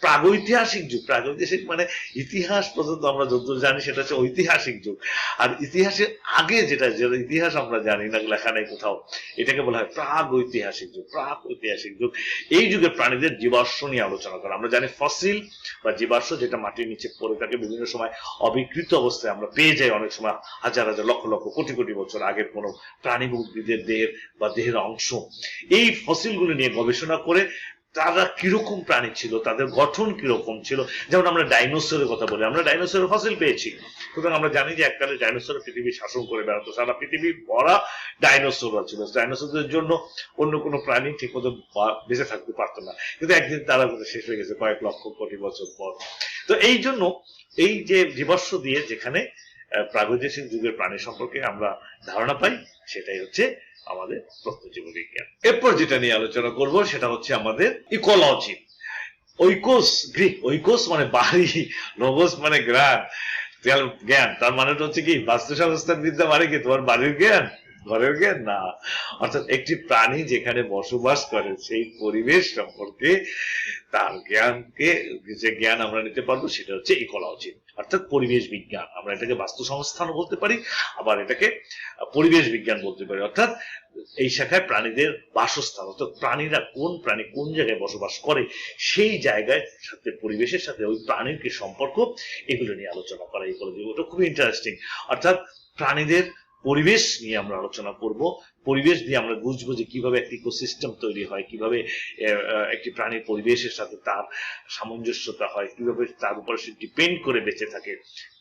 প্রাগৈতিহাসিক যুগ, প্রাগৈতিহাসিক মানে ইতিহাস পর্যন্ত আমরা যতদূর জানি সেটা হচ্ছে ঐতিহাসিক যুগ। আর ইতিহাসের আগে যেটা ইতিহাস আমরা জানি না, লেখা নেই কোথাও, এটাকে বলা হয় প্রাগৈতিহাসিক যুগ। প্রাগৈতিহাসিক যুগ, এই যুগে প্রাণীদের জীবাশ্ম নিয়ে আলোচনা করা। আমরা জানি ফসিল বা জীবাশ্ম যেটা মাটির নিচে পড়ে থাকে, বিভিন্ন সময় অবিকৃত অবস্থায় আমরা পেয়ে যাই, অনেক সময় হাজার হাজার লক্ষ লক্ষ কোটি কোটি বছর আগের কোনো প্রাণী বা উদ্ভিদের দেহের বা দেহের অংশ। এই ফসিলগুলো নিয়ে গবেষণা করে তারা কিরকম প্রাণী ছিল, তাদের গঠন কিরকম ছিল। যেমন আমরা ডাইনোসরের কথা বলি, আমরা ডাইনোসরের ফসিল পেয়েছি, সুতরাং আমরা জানি যে এককালে ডাইনোসর পৃথিবী শাসন করে বেড়াতো, সারা পৃথিবী ভরা ডাইনোসররা ছিল। ডাইনোসরদের জন্য অন্য কোনো প্রাণী ঠিক মতো বেঁচে থাকতে পারতো না, কিন্তু একদিন তারা শেষ হয়ে গেছে কয়েক লক্ষ কোটি বছর পর। তো এই জন্য এই যে জীবাশ্ম দিয়ে যেখানে প্রাগৈতিহাসিক যুগের প্রাণী সম্পর্কে আমরা ধারণা পাই, সেটাই হচ্ছে আমাদের প্রত্নজীব বিজ্ঞান। এরপর যেটা নিয়ে আলোচনা করব সেটা হচ্ছে আমাদের ইকোলজি। ঐকোস, গ্রিক ঐকোস মানে বাড়ি, লগোস মানে জ্ঞান। তার মানেটা হচ্ছে কি, বাস্তু সংস্থান বিদ্যা মানে কি তোমার বাড়ির জ্ঞান, ঘরের জ্ঞান না। অর্থাৎ একটি প্রাণী যেখানে বসবাস করে সেই পরিবেশ সম্পর্কে তার জ্ঞানকে, যে জ্ঞান আমরা নিতে পারবো সেটা হচ্ছে ইকোলজি, অর্থাৎ পরিবেশ বিজ্ঞান। আমরা এটাকে বাস্তু সংস্থানও বলতে পারি, আবার এটাকে পরিবেশ বিজ্ঞান বলতে পারি। অর্থাৎ এই শাখায় প্রাণীদের বাসস্থান, অর্থাৎ প্রাণীরা কোন প্রাণী কোন জায়গায় বসবাস করে, সেই জায়গায় সাথে পরিবেশের সাথে ওই প্রাণীর কি সম্পর্ক, এগুলো নিয়ে আলোচনা করা ইকোলজি। ওটা খুবই ইন্টারেস্টিং। অর্থাৎ প্রাণীদের পরিবেশ নিয়ে আমরা আলোচনা করব, পরিবেশ দিয়ে আমরা বুঝবো যে কিভাবে একটি ইকোসিস্টেম তৈরি হয়, কিভাবে একটি প্রাণীর পরিবেশের সাথে তার সামঞ্জস্যতা হয়, কিভাবে তার উপর সে ডিপেন্ড করে বেঁচে থাকে।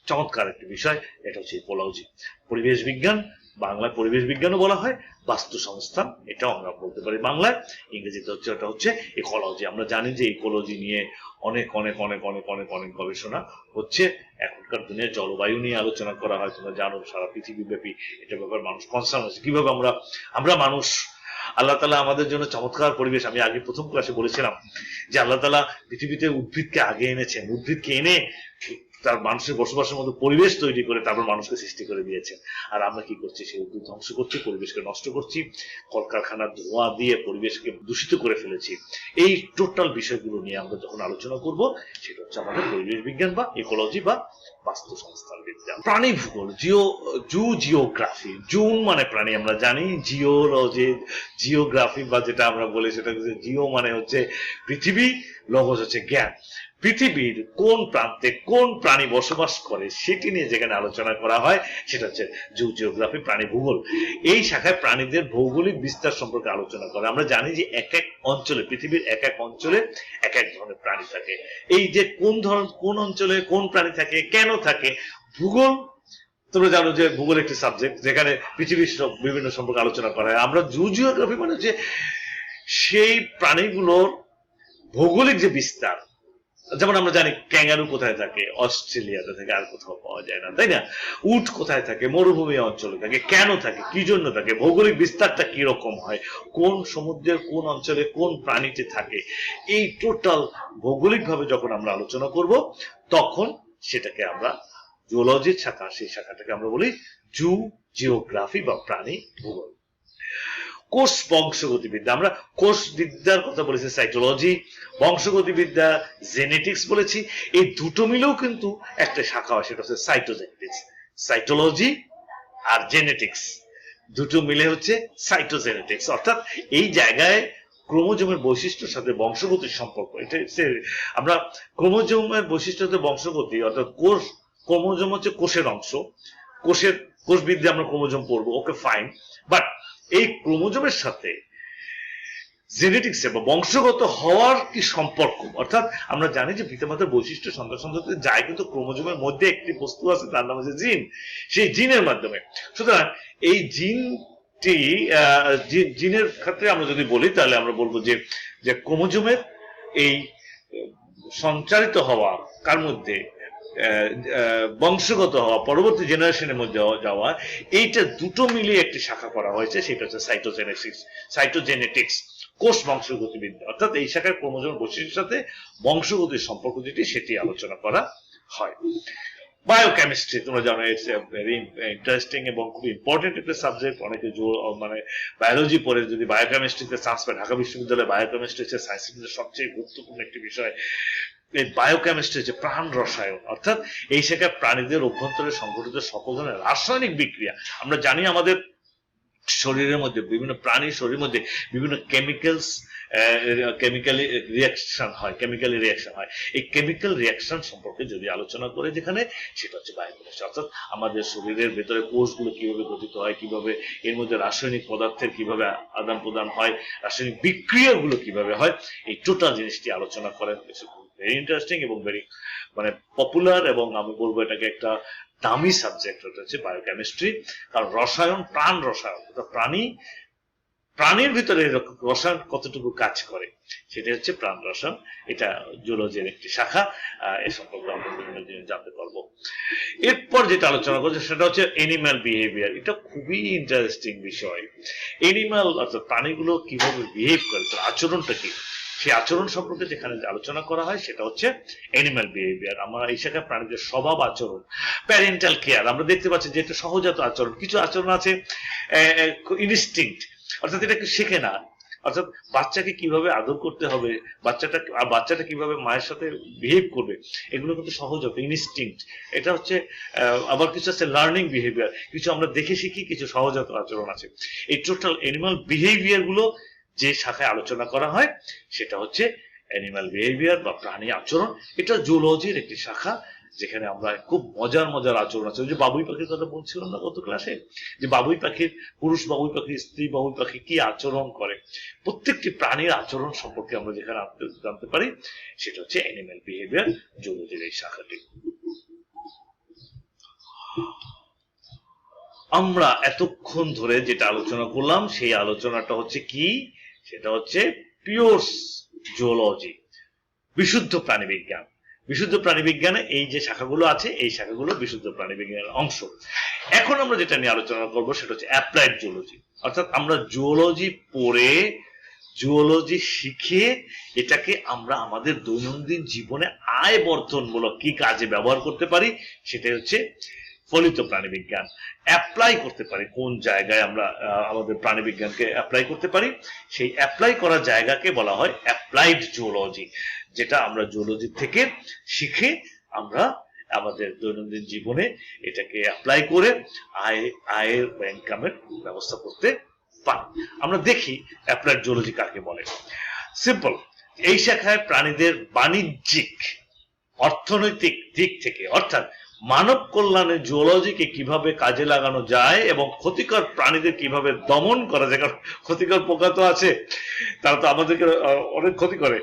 চমৎকার একটি বিষয়, এটা হচ্ছে ইকোলজি। পরিবেশ বিজ্ঞান, বাংলায় পরিবেশ বিজ্ঞানও বলা হয়, বাস্তু সংস্থান এটাও আমরা বলতে পারি বাংলায়, ইংরেজিতে হচ্ছে এটা হচ্ছে ইকোলজি। আমরা জানি যে ইকোলজি নিয়ে অনেক অনেক অনেক অনেক অনেক অনেক গবেষণা হচ্ছে। এখনকার দিনে জলবায়ু নিয়ে আলোচনা করা হয়, তোমরা জানো সারা পৃথিবী ব্যাপী এটা ব্যাপারে মানুষ কনসার্ন হচ্ছে, কিভাবে আমরা মানুষ, আল্লাহ তাআলা আমাদের জন্য চমৎকার পরিবেশ। আমি আগে প্রথম ক্লাসে বলেছিলাম যে আল্লাহ তাআলা পৃথিবীতে উদ্ভিদকে আগে এনেছেন, উদ্ভিদকে এনে তার মানুষের বসবাসের মতো পরিবেশ তৈরি করে তারপর মানুষকে সৃষ্টি করে দিয়েছেন। আর আমরা কি করছি, সেই উদ্ভিদ ধ্বংস করছি, পরিবেশকে নষ্ট করছি, কলকারখানার ধোঁয়া দিয়ে পরিবেশকে দূষিত করে ফেলেছি। এই টোটাল বিষয়গুলো নিয়ে আমরা যখন আলোচনা করব, সেটা হচ্ছে আমাদের পরিবেশ বিজ্ঞান বা ইকোলজি বা বাস্তু সংস্থান বিদ্যা। প্রাণী ভূগোল, জিওগ্রাফি, জুন মানে প্রাণী আমরা জানি, জিওলজি জিওগ্রাফি বা যেটা আমরা বলি সেটা হচ্ছে জিও মানে হচ্ছে পৃথিবী, লগোস হচ্ছে জ্ঞান। পৃথিবীর কোন প্রান্তে কোন প্রাণী বসবাস করে সেটি নিয়ে যেখানে আলোচনা করা হয় সেটা হচ্ছে জিওগ্রাফি, প্রাণী ভূগোল। এই শাখায় প্রাণীদের ভৌগোলিক বিস্তার সম্পর্কে আলোচনা করে। আমরা জানি যে এক এক অঞ্চলে, পৃথিবীর এক এক অঞ্চলে এক এক ধরনের প্রাণী থাকে। এই যে কোন অঞ্চলে কোন প্রাণী থাকে, কেন থাকে, ভূগোল, তোমরা জানো যে ভূগোল একটি সাবজেক্ট যেখানে পৃথিবীর বিভিন্ন সম্পর্কে আলোচনা করা হয়। আমরা জিওগ্রাফি মানে যে সেই প্রাণীগুলোর ভৌগোলিক যে বিস্তার, যেমন আমরা জানি ক্যাঙ্গারু কোথায় থাকে, অস্ট্রেলিয়াতে থাকে, আর কোথাও পাওয়া যায় না, তাই না? উট কোথায় থাকে, মরুভূমি অঞ্চলে থাকে, কেন থাকে, কি জন্য থাকে, ভৌগোলিক বিস্তারটা কি রকম হয়, কোন সমুদ্রের কোন অঞ্চলে কোন প্রাণীটি থাকে, এই টোটাল ভৌগোলিক ভাবে যখন আমরা আলোচনা করব তখন সেটাকে আমরা জুলজির শাখা, সেই শাখাটাকে আমরা বলি জু জিওগ্রাফি বা প্রাণী ভূগোল। কোষ বংশগতিবিদ্যা, আমরা কোষ বিদ্যার কথা বলেছি, সাইটোলজি, বংশগতিবিদ্যা, জেনেটিক্স বলেছি, এই দুটো মিলেও কিন্তু একটা শাখা হয়, সেটা হচ্ছে সাইটোজেনেটিক্স। সাইটোলজি আর জেনেটিক্স দুটো মিলে হচ্ছে সাইটোজেনেটিক্স, অর্থাৎ এই জায়গায় ক্রোমোজোমের বৈশিষ্ট্যের সাথে বংশগতির সম্পর্ক। এটা আমরা ক্রোমোজোমের বৈশিষ্ট্য হচ্ছে বংশগতি, অর্থাৎ কোষ, ক্রোমোজোম হচ্ছে কোষের অংশ, কোষবিদ্যা আমরা ক্রোমোজোম পড়বো, ওকে ফাইন, বাট এই ক্রোমোজোমের সাথে জেনেটিক্স বা বংশগত হওয়ার কি সম্পর্ক, অর্থাৎ আমরা জানি যে পিতামাতার বৈশিষ্ট্য সন্তান সন্ততিতে যায়, কিন্তু ক্রোমোজোমের মধ্যে একটি বস্তু আছে তার নাম হচ্ছে জিন, সেই জিনের মাধ্যমে। সুতরাং এই জিনটি জিনের ক্ষেত্রে আমরা যদি বলি তাহলে আমরা বলবো যে ক্রোমোজোমের এই সঞ্চারিত হওয়া, কার মধ্যে বংশগত হওয়া, পরবর্তী জেনারেশনের মধ্যে যাওয়া, এইটা দুটো মিলিয়ে একটি শাখা করা হয়েছে, সেটা হচ্ছে সাইটোজেনেটিক্স, কোষ বংশগতিবিদ্যা। অর্থাৎ এই শাখার ক্রোমোজোম বৈশিষ্ট্যের সাথে বংশগতির সম্পর্ক যেটি, সেটি আলোচনা করা হয়। বায়োকেমিস্ট্রি তোমরা জানো, ইটস ভেরি ইন্টারেস্টিং এবং খুব ইম্পর্টেন্ট একটা সাবজেক্ট। অনেকে মানে বায়োলজি পড়ে যদি বায়োকেমিস্ট্রিতে চান্স পায়, ঢাকা বিশ্ববিদ্যালয়ে বায়োকেমিস্ট্রি হচ্ছে সায়েন্সের সবচেয়ে গুরুত্বপূর্ণ একটি বিষয়। এই বায়োকেমিস্ট্রি হচ্ছে প্রাণ রসায়ন, অর্থাৎ এই শাখায় প্রাণীদের অভ্যন্তরে সংঘটিত সকল ধরনের রাসায়নিক বিক্রিয়া। আমরা জানি আমাদের শরীরের মধ্যে, বিভিন্ন প্রাণীর শরীরের মধ্যে বিভিন্ন কেমিক্যালি রিয়াকশন হয়, এই কেমিক্যাল রিয়াকশন সম্পর্কে যদি আলোচনা করে যেখানে, সেটা হচ্ছে বায়োকেমিস্ট্রি। অর্থাৎ আমাদের শরীরের ভেতরে কোষগুলো কিভাবে গঠিত হয়, কিভাবে এর মধ্যে রাসায়নিক পদার্থের কিভাবে আদান প্রদান হয়, রাসায়নিক বিক্রিয়াগুলো কিভাবে হয়, এই টোটাল জিনিসটি আলোচনা করেন। ভেরি ইন্টারেস্টিং এবং ভেরি মানে পপুলার, এবং আমি বলবো এটাকে একটা দামি সাবজেক্ট হচ্ছে বায়োকেমিস্ট্রি। কারণ রসায়ন, প্রাণ রসায়ন, প্রাণীর ভিতরে রসায়ন কতটুকু কাজ করে, সেটা হচ্ছে প্রাণ রসায়ন। এটা জুলজির একটি শাখা, এ সম্পর্কে আমরা বিভিন্ন জিনিস জানতে পারবো। এরপর যেটা আলোচনা করছে সেটা হচ্ছে এনিম্যাল বিহেভিয়ার। এটা খুবই ইন্টারেস্টিং বিষয়। এনিম্যাল অর্থাৎ প্রাণীগুলো কিভাবে বিহেভ করে, তার আচরণটা কি, সেই আচরণ সম্পর্কে যেখানে আলোচনা করা হয় সেটা হচ্ছে এনিম্যাল বিহেভিয়ার। আমরা এই শাখায় প্রাণীদের স্বভাব আচরণ, প্যারেন্টাল কেয়ার, আমরা দেখতে পাচ্ছি যে এটা সহজাত আচরণ। কিছু আচরণ আছে ইনস্টিংক্ট, অর্থাৎ এটা শেখে না, অর্থাৎ বাচ্চাকে কিভাবে আদর করতে হবে, বাচ্চাটা কিভাবে মায়ের সাথে বিহেভ করবে, এগুলো কিন্তু সহজাত ইনস্টিংক্ট। এটা হচ্ছে আবার কিছু আছে লার্নিং বিহেভিয়ার, কিছু আমরা দেখে শিখি, কিছু সহজাত আচরণ আছে। এই টোটাল এনিম্যাল বিহেভিয়ার গুলো যে শাখায় আলোচনা করা হয় সেটা হচ্ছে অ্যানিমাল বিহেভিয়ার বা প্রাণী আচরণ। এটা জুলজির একটি শাখা, যেখানে আমরা খুব মজার আচরণ আছে। ওই যে বাবুই পাখির কথা বলছিলাম না গত ক্লাসে, যে বাবুই পাখির, পুরুষ বাবুই পাখি, স্ত্রী বাবুই পাখি কি আচরণ করে, প্রত্যেকটি প্রাণীর আচরণ সম্পর্কে আমরা যেখানে জানতে পারি সেটা হচ্ছে অ্যানিমাল বিহেভিয়ার, জুলজির এই শাখাটি। আমরা এতক্ষণ ধরে যেটা আলোচনা করলাম সেই আলোচনাটা হচ্ছে কি, সেটা হচ্ছে পিওর জুলজি, বিশুদ্ধ প্রাণীবিজ্ঞান। বিশুদ্ধ প্রাণীবিজ্ঞানে এই যে শাখাগুলো আছে, এই শাখাগুলো বিশুদ্ধ প্রাণীবিজ্ঞানের অংশ। এখন আমরা যেটা নিয়ে আলোচনা করব সেটা হচ্ছে অ্যাপ্লাইড জুলজি, অর্থাৎ আমরা জুলজি পড়ে, জুলজি শিখে এটাকে আমরা আমাদের দৈনন্দিন জীবনে আয় বর্ধনমূলক কি কাজে ব্যবহার করতে পারি, সেটাই হচ্ছে ফলিত প্রাণীবিজ্ঞান। অ্যাপ্লাই করতে পারি কোন জায়গায় আমরা আমাদের প্রাণীবিজ্ঞানকে অ্যাপ্লাই করতে পারি, সেই অ্যাপ্লাই করার জায়গাকে বলা হয় অ্যাপ্লাইড জুলজি, যেটা আমরা জুলজি থেকে শিখে আমরা আমাদের দৈনন্দিন জীবনে এটাকে অ্যাপ্লাই করে আয়ের বা ইনকামের ব্যবস্থা করতে পারি। আমরা দেখি অ্যাপ্লাইড জুলজি কাকে বলে। সিম্পল, এই শাখায় প্রাণীদের বাণিজ্যিক, অর্থনৈতিক দিক থেকে, অর্থাৎ মানব কল্যাণে জুলজিকে কিভাবে কাজে লাগানো যায় এবং ক্ষতিকর প্রাণীদের কিভাবে দমন করা যায়, কারণ ক্ষতিকর পোকা তো আছে, তারা তো আমাদেরকে অনেক ক্ষতি করে,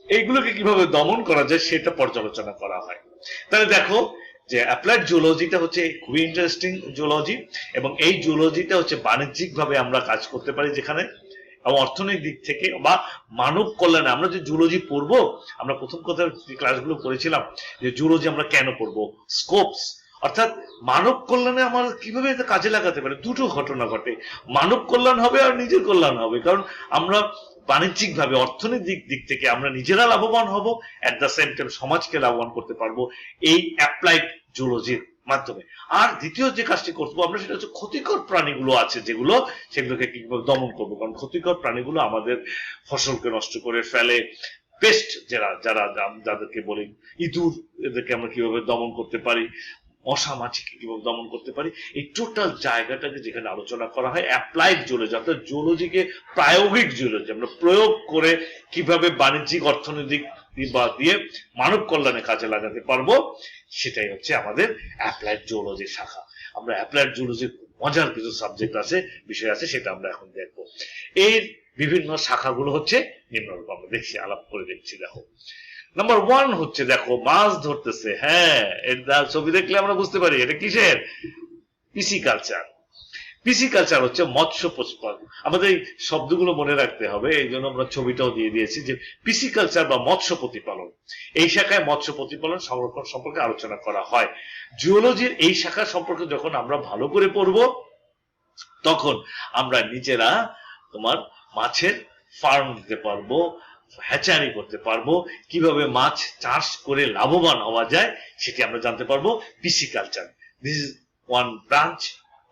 এইগুলোকে কিভাবে দমন করা যায় সেটা পর্যালোচনা করা হয়। তাহলে দেখো যে অ্যাপ্লাইড জুলজিটা হচ্ছে খুবই ইন্টারেস্টিং জুলজি, এবং এই জুলজিটা হচ্ছে বাণিজ্যিক ভাবে আমরা কাজ করতে পারি, যেখানে এবং অর্থনৈতিক দিক থেকে বা মানব কল্যাণে আমরা যে জুলজি পড়বো, আমরা প্রথম কথা ক্লাসগুলো করেছিলাম যে জুলজি আমরা কেন পড়বো, স্কোপস, অর্থাৎ মানব কল্যাণে আমরা কিভাবে এটা কাজে লাগাতে পারি। দুটো ঘটনা ঘটে, মানব কল্যাণ হবে আর নিজের কল্যাণ হবে। কারণ আমরা বাণিজ্যিক ভাবে অর্থনৈতিক দিক থেকে আমরা নিজেরা লাভবান হব, এট দ্য সেম টাইম সমাজকে লাভবান করতে পারবো এই অ্যাপ্লাইড জুলজির মাধ্যমে। আর দ্বিতীয় যে কাজটি করবো আমরা সেটা হচ্ছে ক্ষতিকর প্রাণীগুলো আছে যেগুলো, সেগুলোকে কিভাবে দমন করবো। কারণ ক্ষতিকর প্রাণীগুলো আমাদের ফসলকে নষ্ট করে ফেলে, পেস্ট যাদেরকে বলি ইঁদুর, এদেরকে আমরা কিভাবে দমন করতে পারি, মশা মাছিকে কিভাবে দমন করতে পারি, এই টোটাল জায়গাটাকে যেখানে আলোচনা করা হয় অ্যাপ্লাইড জুলজি, অর্থাৎ জুলজিকে প্রায়োগিক জুলজি আমরা প্রয়োগ করে কিভাবে বাণিজ্যিক অর্থনৈতিক বা দিয়ে মানব কল্যাণে কাজে লাগাতে পারবো, সেটাই হচ্ছে আমাদের অ্যাপ্লাইড জুলজির শাখা। আমরা অ্যাপ্লাইড জুলজির মজার কিছু সাবজেক্ট আছে, বিষয় আছে, সেটা আমরা এখন দেখবো। এর বিভিন্ন শাখাগুলো হচ্ছে নিম্নরূপ, আমরা দেখছি, আলাপ করে দেখছি। দেখো নাম্বার 1 হচ্ছে, দেখো মাছ ধরতেছে। হ্যাঁ, এর ছবি দেখলে আমরা বুঝতে পারি এটা কিসের, পিসিকালচার। পিসিকালচার হচ্ছে মৎস্য পশুপালন। আমাদের এই শব্দগুলো মনে রাখতে হবে, এই জন্য আমরা ছবিটাও দিয়ে দিয়েছি যে পিসিকালচার বা মৎস্য প্রতিপালন। এই শাখায় মৎস্য প্রতিপালন সংরক্ষণ সম্পর্কে আলোচনা করা হয়। জিওলজির এই শাখা সম্পর্কে যখন আমরা ভালো করে পড়বো, তখন আমরা নিজেরা তোমার মাছের ফার্ম দিতে পারবো, হ্যাচারি করতে পারবো, কিভাবে মাছ চাষ করে লাভবান হওয়া যায় সেটি আমরা জানতে পারবো। Pisciculture, this is one branch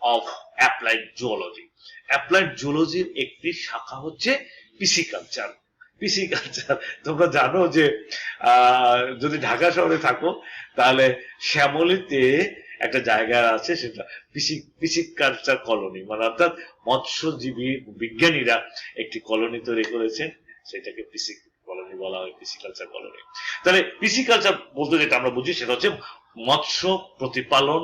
of applied zoology. অ্যাপ্লাইড জুলজির একটি শাখা হচ্ছে পিসিকালচার। পিসিকালচার তোমরা জানো যে যদি ঢাকা শহরে থাকো তাহলে শ্যামলীতে একটা জায়গা আছে, সেটা পিসিকালচার কলোনি, মানে অর্থাৎ মৎস্যজীবী বিজ্ঞানীরা একটি কলোনি তৈরি করেছেন, সেটাকে পিসিক কলোনি বলা হয়, পিসিকালচার কলোনি। তাহলে পিসিকালচার বলতে যেটা আমরা বুঝি সেটা হচ্ছে মৎস্য প্রতিপালন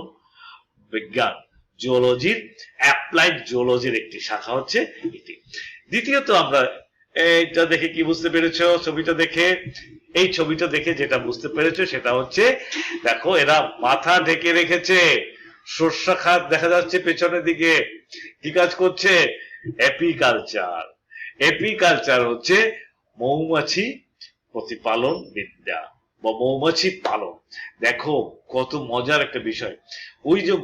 বিজ্ঞান, জিওলজির অ্যাপ্লাইড জিওলজির একটি শাখা হচ্ছে এটি। দ্বিতীয়ত আমরা এইটা দেখে কি বুঝতে পেরেছো, ছবিটা দেখে, এই ছবিটা দেখে যেটা বুঝতে পেরেছো সেটা হচ্ছে, দেখো এরা মাথা ঢেকে রেখেছে, সর্ষা খাত দেখা যাচ্ছে পেছনের দিকে, কি কাজ করছে, এপিকালচার। এপিকালচার হচ্ছে মৌমাছি প্রতিপালন বিদ্যা বা মৌমাছি পালন। দেখো কত মজার একটা বিষয়, ওই যে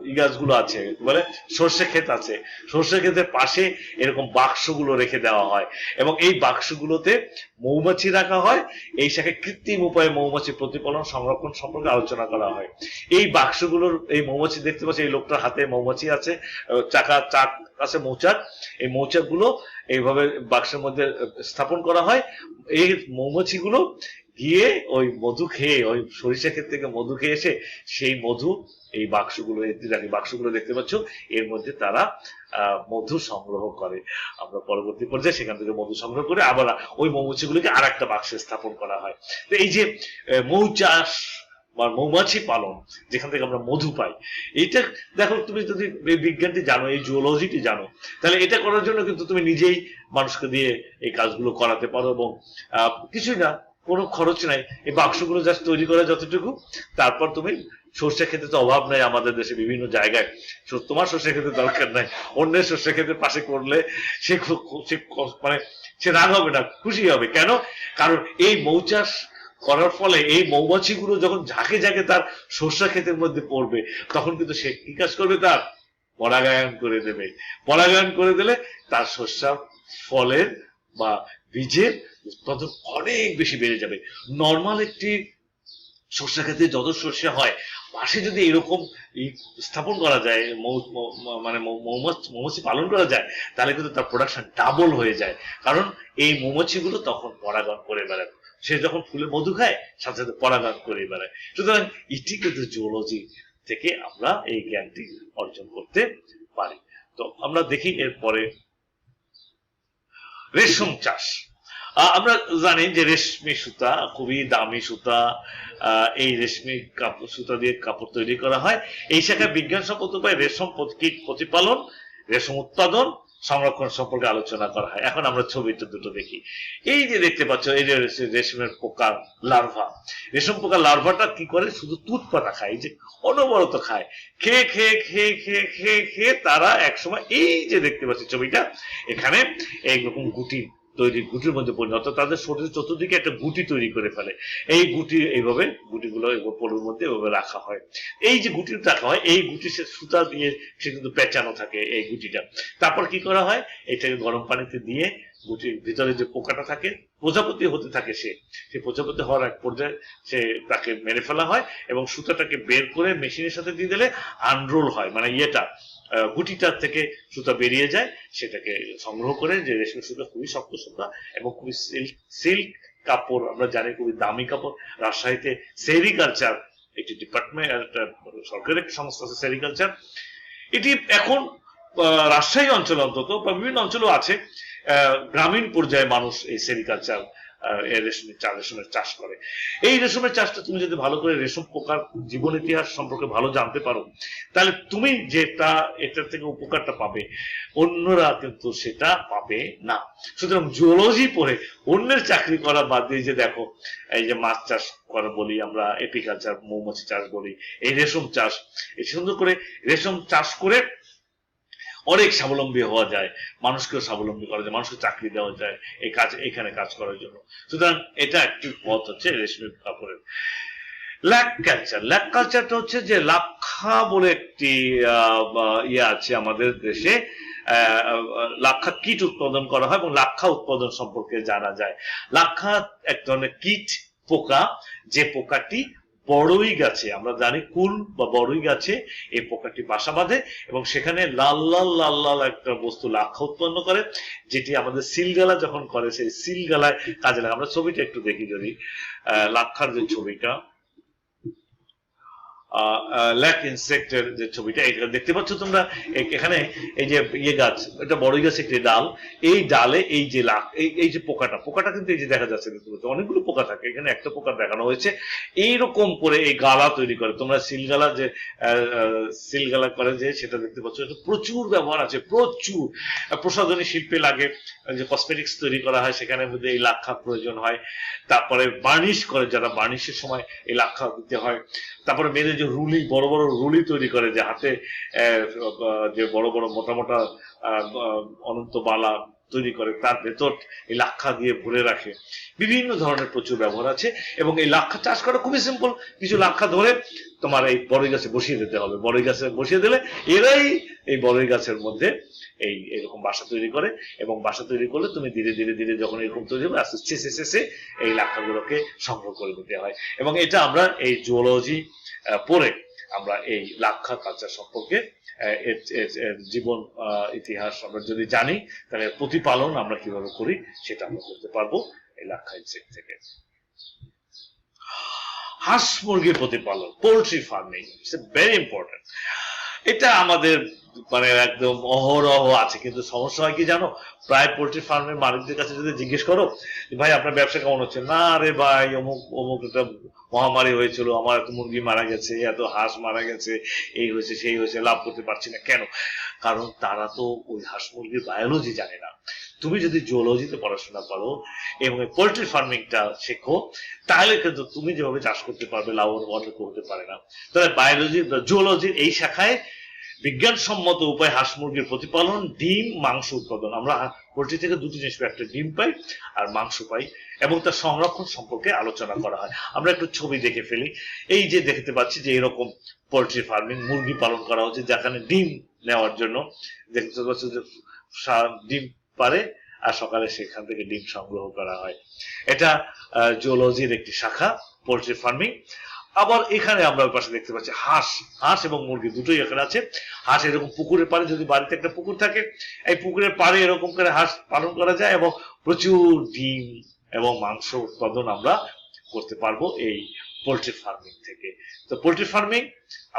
ই গাছগুলো আছে, বলে সর্ষে ক্ষেত আছে, সর্ষে ক্ষেতের পাশে এরকম বাক্সগুলো রেখে দেওয়া হয় এবং এই বাক্সগুলোতে মৌমাছি রাখা হয়। এই শাখায় কৃত্রিম উপায়ে মৌমাছি প্রতিপালন সংরক্ষণ সম্পর্কে আলোচনা করা হয়। এই বাক্সগুলোর, এই মৌমাছি দেখতে পাচ্ছি, এই লোকটার হাতে মৌমাছি আছে, চাক আছে মৌচাক, এই মৌচাক গুলো এইভাবে বাক্সের মধ্যে স্থাপন করা হয়। এই মৌমাছিগুলো গিয়ে ওই মধু খেয়ে, ওই সরিষা ক্ষেত থেকে মধু খেয়ে এসে সেই মধু এই বাক্সগুলো দেখতে পাচ্ছ, এর মধ্যে তারা মধু সংগ্রহ করে। আমরা পরবর্তী পর্যায়ে সেখান থেকে মধু সংগ্রহ করে আবার ওই মৌমাছিগুলোকে আর একটা বাক্সে স্থাপন করা হয়। তো এই যে মৌচাষ বা মৌমাছি পালন, যেখান থেকে আমরা মধু পাই, এইটা দেখো, তুমি যদি এই বিজ্ঞানটি জানো, এই জুওলজিটি জানো, তাহলে এটা করার জন্য কিন্তু তুমি নিজেই মানুষকে দিয়ে এই কাজগুলো করাতে পারো এবং কিছুই না, কোনো খরচ নাই। এই বাক্সগুলো জাস্ট তৈরি করে যতটুকু, তারপর তুমি সর্ষে খেতে তো অভাব নাই আমাদের দেশে বিভিন্ন জায়গায়, তোমার সর্ষে খেতে দরকার নাই, অন্যের সর্ষে খেতের পাশে করলে সে মানে সে রাগ হবে না, খুশি হবে। কেন? কারণ এই মৌচাষ করার ফলে এই মৌমাছিগুলো যখন ঝাঁকে ঝাঁকে তার সর্ষা ক্ষেতের মধ্যে পড়বে, তখন কিন্তু সে কি কাজ করবে, তার পরাগায়ন করে দেবে। পরাগায়ন করে দিলে তার সর্ষা ফলের বা বীজের উৎপাদন অনেক বেশি বেড়ে যাবে। নর্মাল একটি সর্ষা ক্ষেতে যত সর্ষে হয়, পাশে যদি এরকম স্থাপন করা যায়, মানে মৌমাছি পালন করা যায়, তাহলে কিন্তু তার প্রোডাকশন ডাবল হয়ে যায়। কারণ এই মৌমাছিগুলো তখন পরাগায়ন করে বেড়ায়, সে যখন ফুলে মধু খায় সাথে সাথে পরাগায়ন করে বেড়ায়। সুতরাং এটি কিন্তু জুওলজি থেকে আমরা এই জ্ঞানটি অর্জন করতে পারি। তো আমরা দেখি এরপরে রেশম চাষ। আমরা জানি যে রেশমি সুতা খুবই দামি সুতা, এই রেশমি সুতা দিয়ে কাপড় তৈরি করা হয়। এই শাখায় বিজ্ঞানসম্মত উপায়ে রেশম কীট প্রতিপালন, রেশম উৎপাদন, সংরক্ষণ সম্পর্কে আলোচনা করা হয়। এখন আমরা ছবিটা দুটো দেখি। এই যে দেখতে পাচ্ছ, এই যে রেশমের পোকার লার্ভা, রেশম পোকার লার্ভাটা কি করে, শুধু তুত পাতা খায়, এই যে অনবরত খায়, খেয়ে খেয়ে খেয়ে খেয়ে খেয়ে খেয়ে তারা একসময় এই যে দেখতে পাচ্ছি ছবিটা, এখানে এইরকম গুটি তৈরি, গুটির মধ্যে পরিণত, তাদের শরীরের চতুর্দিকে একটা গুটি তৈরি করে ফেলে। এই গুটি এইভাবে, গুটিগুলো পলুর মধ্যে এভাবে রাখা হয়। এই যে গুটি রাখা হয়, এই গুটি সে সুতা দিয়ে সে কিন্তু পেঁচানো থাকে এই গুটিটা। তারপর কি করা হয়, এটাকে গরম পানিতে দিয়ে গুটির ভিতরে যে পোকাটা থাকে, প্রজাপতি হতে থাকে সে প্রজাপতি হওয়ার এক পর্যায়ে সে তাকে মেরে ফেলা হয় এবং সুতাটাকে বের করে মেশিনের সাথে দিয়ে দিলে আনরোল হয়, মানে ইয়েটা গুটিটার থেকে সুতা বেরিয়ে যায়। সেটাকে সংগ্রহ করে, যে রেশমের সুতা খুবই শক্ত সুতা এবং খুবই সিল্ক কাপড়, আমরা জানি খুবই দামি কাপড়। রাজশাহীতে সেরিকালচার একটি ডিপার্টমেন্ট, সরকারের একটি সংস্থা আছে সেরিকালচার। এটি এখন রাজশাহী অঞ্চল অন্তত বা বিভিন্ন অঞ্চলও আছে, গ্রামীণ পর্যায়ে মানুষ এই সেরিকালচার রেশমের চাষ করে। এই রেশমের চাষটা তুমি যদি ভালো করে রেশম পোকার জীবন ইতিহাস সম্পর্কে ভালো জানতে পারো, তাহলে তুমি যেটা এটার থেকে উপকারটা পাবে, অন্যরা কিন্তু সেটা পাবে না। সুতরাং জুওলজি পড়ে অন্যের চাকরি করা বাদ দিয়ে, যে দেখো এই যে মাছ চাষ করা বলি আমরা, এপিকালচার মৌমাছি চাষ বলি, এই রেশম চাষ, এই সুন্দর করে রেশম চাষ করে অনেক স্বাবলম্বী হওয়া যায়, মানুষকেও স্বাবলম্বী করা যায়, মানুষকে চাকরি দেওয়া যায় এই কাজ, এখানে কাজ করার জন্য। সুতরাং এটা একটি পথ হচ্ছে রেশমি কাপড়ের। ল্যাক কালচার, ল্যাক কালচারটা হচ্ছে যে লাক্ষা বলে একটি ইয়ে আছে আমাদের দেশে, লাক্ষা কীট উৎপাদন করা হয় এবং লাক্ষা উৎপাদন সম্পর্কে জানা যায়। লাক্ষা এক ধরনের কীট পোকা, যে পোকাটি বড়ই গাছে, আমরা জানি কুল বা বড়ই গাছে এই পোকাটি বাসা বাঁধে এবং সেখানে লাল লাল লাল লাল একটা বস্তু লাক্ষা উৎপন্ন করে, যেটি আমাদের সিলগালা যখন করে সেই সিলগালায় কাজে লাগে। আমরা ছবিটা একটু দেখি যদি, লাক্ষার যে ছবিটা, ল্যাক ইনসেক্টের যে ছবিটা এটা দেখতে পাচ্ছ তোমরা, এখানে এই যে ইয়ে গাছ, এটা বড়ই গাছ একটি ডাল, এই ডালে এই যে লাখ, এই যে পোকাটা কিন্তু এই যে দেখা যাচ্ছে, দেখতে পাচ্ছ অনেকগুলো পোকা থাকে, এখানে একটা পোকা দেখানো হয়েছে। এইরকম করে এই গালা তৈরি করে, তোমরা সিলগালা যে সিলগালা করে যে সেটা দেখতে পাচ্ছ, এটা প্রচুর ব্যবহার আছে, প্রচুর প্রসাধনী শিল্পে লাগে, যে কসমেটিক্স তৈরি করা হয় সেখানে মধ্যে এই লাক্ষা প্রয়োজন হয়। তারপরে বার্নিশ করে, যারা বার্নিশের সময় এই লাক্ষা দিতে হয়। তারপরে মেয়েদের যে রুলি, বড় বড় রুলি তৈরি করে, যে হাতে যে বড় বড় মোটা মোটা অনন্ত বালা তৈরি করে, তার ভেতর এই লাক্ষা দিয়ে ভরে রাখে। বিভিন্ন ধরনের প্রচুর ব্যবহার আছে এবং এই লাক্ষা চাষ করা খুবই সিম্পল। কিছু লাক্ষা ধরে তোমার এই বড়ই গাছে বসিয়ে দিতে হবে, বড়ই গাছে বসিয়ে দিলে এরাই এই বড়ই গাছের মধ্যে এরকম বাসা তৈরি করে এবং বাসা তৈরি করলে তুমি ধীরে ধীরে ধীরে যখন এরকম তৈরি হবে, আস্তে শেষে এই লাক্ষাগুলোকে সংগ্রহ করে নিতে হয়। এবং এটা আমরা এই জুওলজি পড়ে আমরা এই লাক্ষা কালচার সম্পর্কে জীবন ইতিহাস আমরা যদি জানি, তাহলে প্রতিপালন আমরা কিভাবে করি সেটা আমরা করতে পারবো এই লাক্ষা ইনসেক্ট থেকে। হাঁস মুরগির প্রতিপালন, poultry farming, it's very important. এটা আমাদের মানে একদম অহরহ আছে, কিন্তু সমস্যা হয় কি জানো, প্রায় পোল্ট্রি ফার্মের মালিকদের কাছে যদি জিজ্ঞেস করো ভাই আপনার ব্যবসা কেমন হচ্ছে, না রে ভাই অমুক অমুক একটা মহামারী হয়েছিল, আমার এত মুরগি মারা গেছে, এত হাঁস মারা গেছে, এই হয়েছে সেই হয়েছে, লাভ করতে পারছি না। কেন? কারণ তারা তো ওই হাঁস মুরগির বায়োলজি জানে না। তুমি যদি জুওলজিতে পড়াশোনা করো এবং পোল্ট্রি ফার্মিংটা শেখো, তাহলে কিন্তু তুমি যেভাবে চাষ করতে পারবে লাভবান করতে পারে না। তাহলে বায়োলজি বা জুওলজির এই শাখায় বিজ্ঞানসম্মত উপায় হাঁস মুরগির প্রতিপালন, ডিম, মাংস উৎপাদন। আমরা পোল্ট্রি থেকে দুটি জিনিস পাই, একটা ডিম পাই আর মাংস পাই, এবং তার সংরক্ষণ সম্পর্কে আলোচনা করা হয়। আমরা একটু ছবি দেখে ফেলি। এই যে দেখতে পাচ্ছি যে এরকম পোল্ট্রি ফার্মিং, মুরগি পালন করা হচ্ছে, যেখানে ডিম নেওয়ার জন্য দেখতে পাচ্ছি যে ডিম পারে আর সকালে সেখান থেকে ডিম সংগ্রহ করা হয়। এটা জুওলজির একটি শাখা, পোল্ট্রি ফার্মিং। আবার এখানে আমরা পাশে দেখতে পাচ্ছি হাঁস এবং মুরগি দুটোই এখানে আছে। হাঁস এরকম পুকুরের পাড়ে, যদি বাড়িতে একটা পুকুর থাকে, এই পুকুরের পাড়ে এরকম করে হাঁস পালন করা যায় এবং প্রচুর ডিম এবং মাংস উৎপাদন আমরা করতে পারবো এই পোল্ট্রি ফার্মিং থেকে। তো পোল্ট্রি ফার্মিং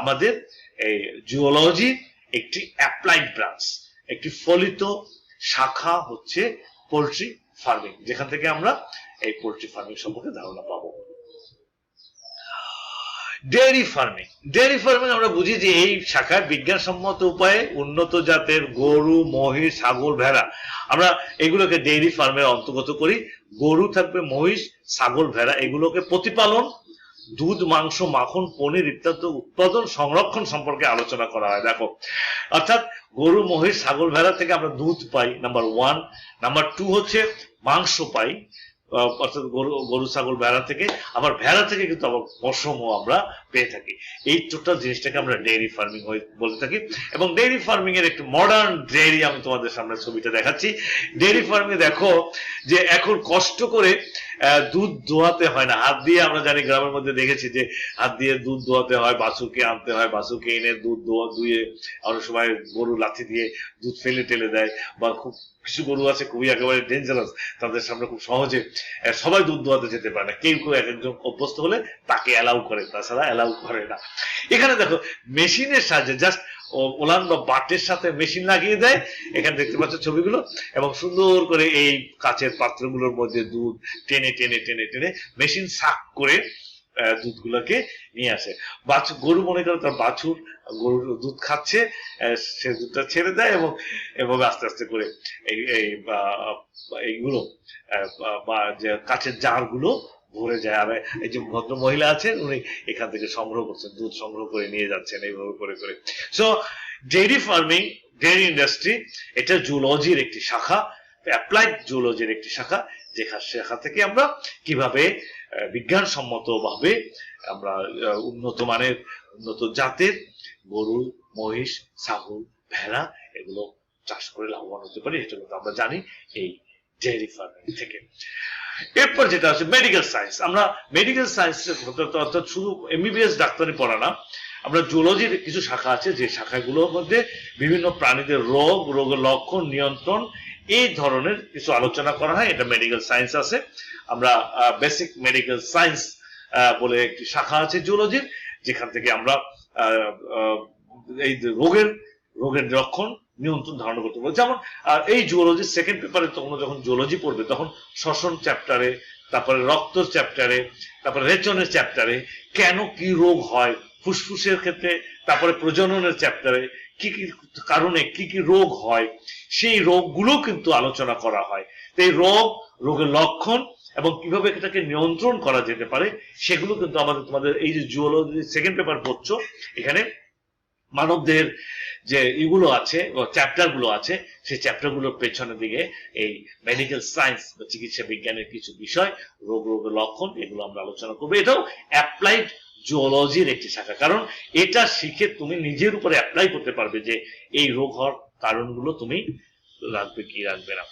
আমাদের এই জুওলজির একটি অ্যাপ্লাইড ব্রাঞ্চ, একটি ফলিত শাখা হচ্ছে পোল্ট্রি ফার্মিং, যেখান থেকে আমরা এই পোল্ট্রি ফার্মিং সম্পর্কে ধারণা পাবো। ডেয়ারি ফার্মিং আমরা বুঝি যে এই শাখায় বিজ্ঞানসম্মত উপায়ে উন্নত জাতের গরু, মহিষ, ছাগল, ভেড়া, আমরা এগুলোকে ডেয়ারি ফার্মের অন্তর্গত করি। গরু থাকবে, মহিষ, ছাগল, ভেড়া, এগুলোকে প্রতিপালন, দুধ, মাংস, মাখন, পনির ইত্যাদি উৎপাদন, সংরক্ষণ সম্পর্কে আলোচনা করা হয়। দেখো, অর্থাৎ গরু, মহিষ, ছাগল, ভেড়া থেকে আমরা দুধ পাই, নাম্বার 1। নাম্বার 2 হচ্ছে মাংস পাই, অর্থাৎ গরু, ছাগল, ভেড়া থেকে। আবার ভেড়া থেকে কিন্তু আবার পশমও আমরা পেয়ে থাকি। এই টোটাল জিনিসটাকে আমরা ডেয়ারি ফার্মিং বলে থাকি। এবং ডেয়ারি ফার্মিং এর একটি মডার্ন ডেয়ারি আমি তোমাদের সামনে ছবিটা দেখাচ্ছি। ডেয়ারি ফার্মিং দেখো যে এখন কষ্ট করে দুধ দোয়াতে হয় না, হাত দিয়ে, আমরা জানি গ্রামের মধ্যে দেখেছি যে হাত দিয়ে দুধ দোয়াতে হয়, বাছুরকে আনতে হয়, বাছুরকে এনে দুধ দুয়ে অনেক সময় গরু লাথি দিয়ে দুধ ফেলে টেলে দেয়, বা খুব কিছু গরু আছে খুবই একেবারে ডেঞ্জারাস, তাদের সামনে খুব সহজে সবাই দুধ দোয়াতে যেতে পারে না, কেউ কেউ এক একজন অভ্যস্ত হলে তাকে অ্যালাউ করে, তাছাড়া অ্যালাউ করে না। এখানে দেখো মেশিনের সাহায্যে জাস্ট ওলান বা বাটের সাথে মেশিন লাগিয়ে দেয়, এখানে দেখতে পাচ্ছ ছবিগুলো, এবং সুন্দর করে এই কাচের পাত্রগুলোর মধ্যে দুধ টেনে টেনে টেনে টেনে মেশিন সাক করে দুধগুলোকে নিয়ে আসে। গরু মনে করে তার বাছুর গরুর দুধ খাচ্ছে, সে দুধটা ছেড়ে দেয় এবং এভাবে আস্তে আস্তে করে এইগুলো বা যে কাচের জার গুলো ভরে যায়। আর এই যে ভদ্র মহিলা আছেন উনি এখান থেকে সংগ্রহ করছেন, দুধ সংগ্রহ করে নিয়ে যাচ্ছেন এইভাবে করে করে। So dairy farming, dairy industry, এটা জুলজির একটি শাখা, অ্যাপ্লাইড জুলজির একটি শাখা, যেখানে শাখা থেকে আমরা কিভাবে বিজ্ঞানসম্মত ভাবে আমরা উন্নত মানের, উন্নত জাতের গরু, মহিষ, ছাগল, ভেড়া এগুলো চাষ করে লাভবান হতে পারি, এটা কিন্তু আমরা জানি এই ডেয়ারি ফার্মিং থেকে। এরপর যেটা আছে মেডিকেল সায়েন্স। আমরা মেডিকেল সায়েন্স অর্থাৎ শুধু এমবিবিএস ডাক্তারি পড়া না, আমরা জুলজির কিছু শাখা আছে, যে শাখাগুলোর মধ্যে বিভিন্ন প্রাণীদের রোগ, রোগের লক্ষণ, নিয়ন্ত্রণ, এই ধরনের কিছু আলোচনা করা হয়, এটা মেডিকেল সায়েন্স আছে। আমরা বেসিক মেডিকেল সায়েন্স বলে একটি শাখা আছে জুলজির, যেখান থেকে আমরা এই রোগের লক্ষণ, নিয়ন্ত্রণ ধারণা করতে পারবো। যেমন এই জুলজির সেকেন্ড পেপারে তখন যখন জুলজি পড়বে তখন শ্বসন চ্যাপ্টারে, তারপরে রক্ত চ্যাপ্টারে, তারপরে রেচনের চ্যাপ্টারে কেন কি রোগ হয় ফুসফুসের ক্ষেত্রে, তারপরে প্রজননের চ্যাপ্টারে কি কি কারণে কি কি রোগ হয়, সেই রোগগুলো কিন্তু আলোচনা করা হয়। তো এই রোগের লক্ষণ এবং কিভাবে এটাকে নিয়ন্ত্রণ করা যেতে পারে সেগুলো কিন্তু আমাদের, তোমাদের এই যে জুলজি সেকেন্ড পেপার পড়ছো, এখানে মানবদের যে এগুলো আছে, চ্যাপ্টার গুলো আছে, সেই চ্যাপ্টার গুলোর পেছনের দিকে এই মেডিকেল সায়েন্স বা চিকিৎসা বিজ্ঞানের কিছু বিষয়, রোগের লক্ষণ, এগুলো আমরা আলোচনা করবো। এটাও অ্যাপ্লাইড জুলজির একটি শাখা, কারণ এটা শিখে তুমি নিজের উপরে অ্যাপ্লাই করতে পারবে যে এই রোগ হওয়ার কারণগুলো তুমি রাখবে কি রাখবে না।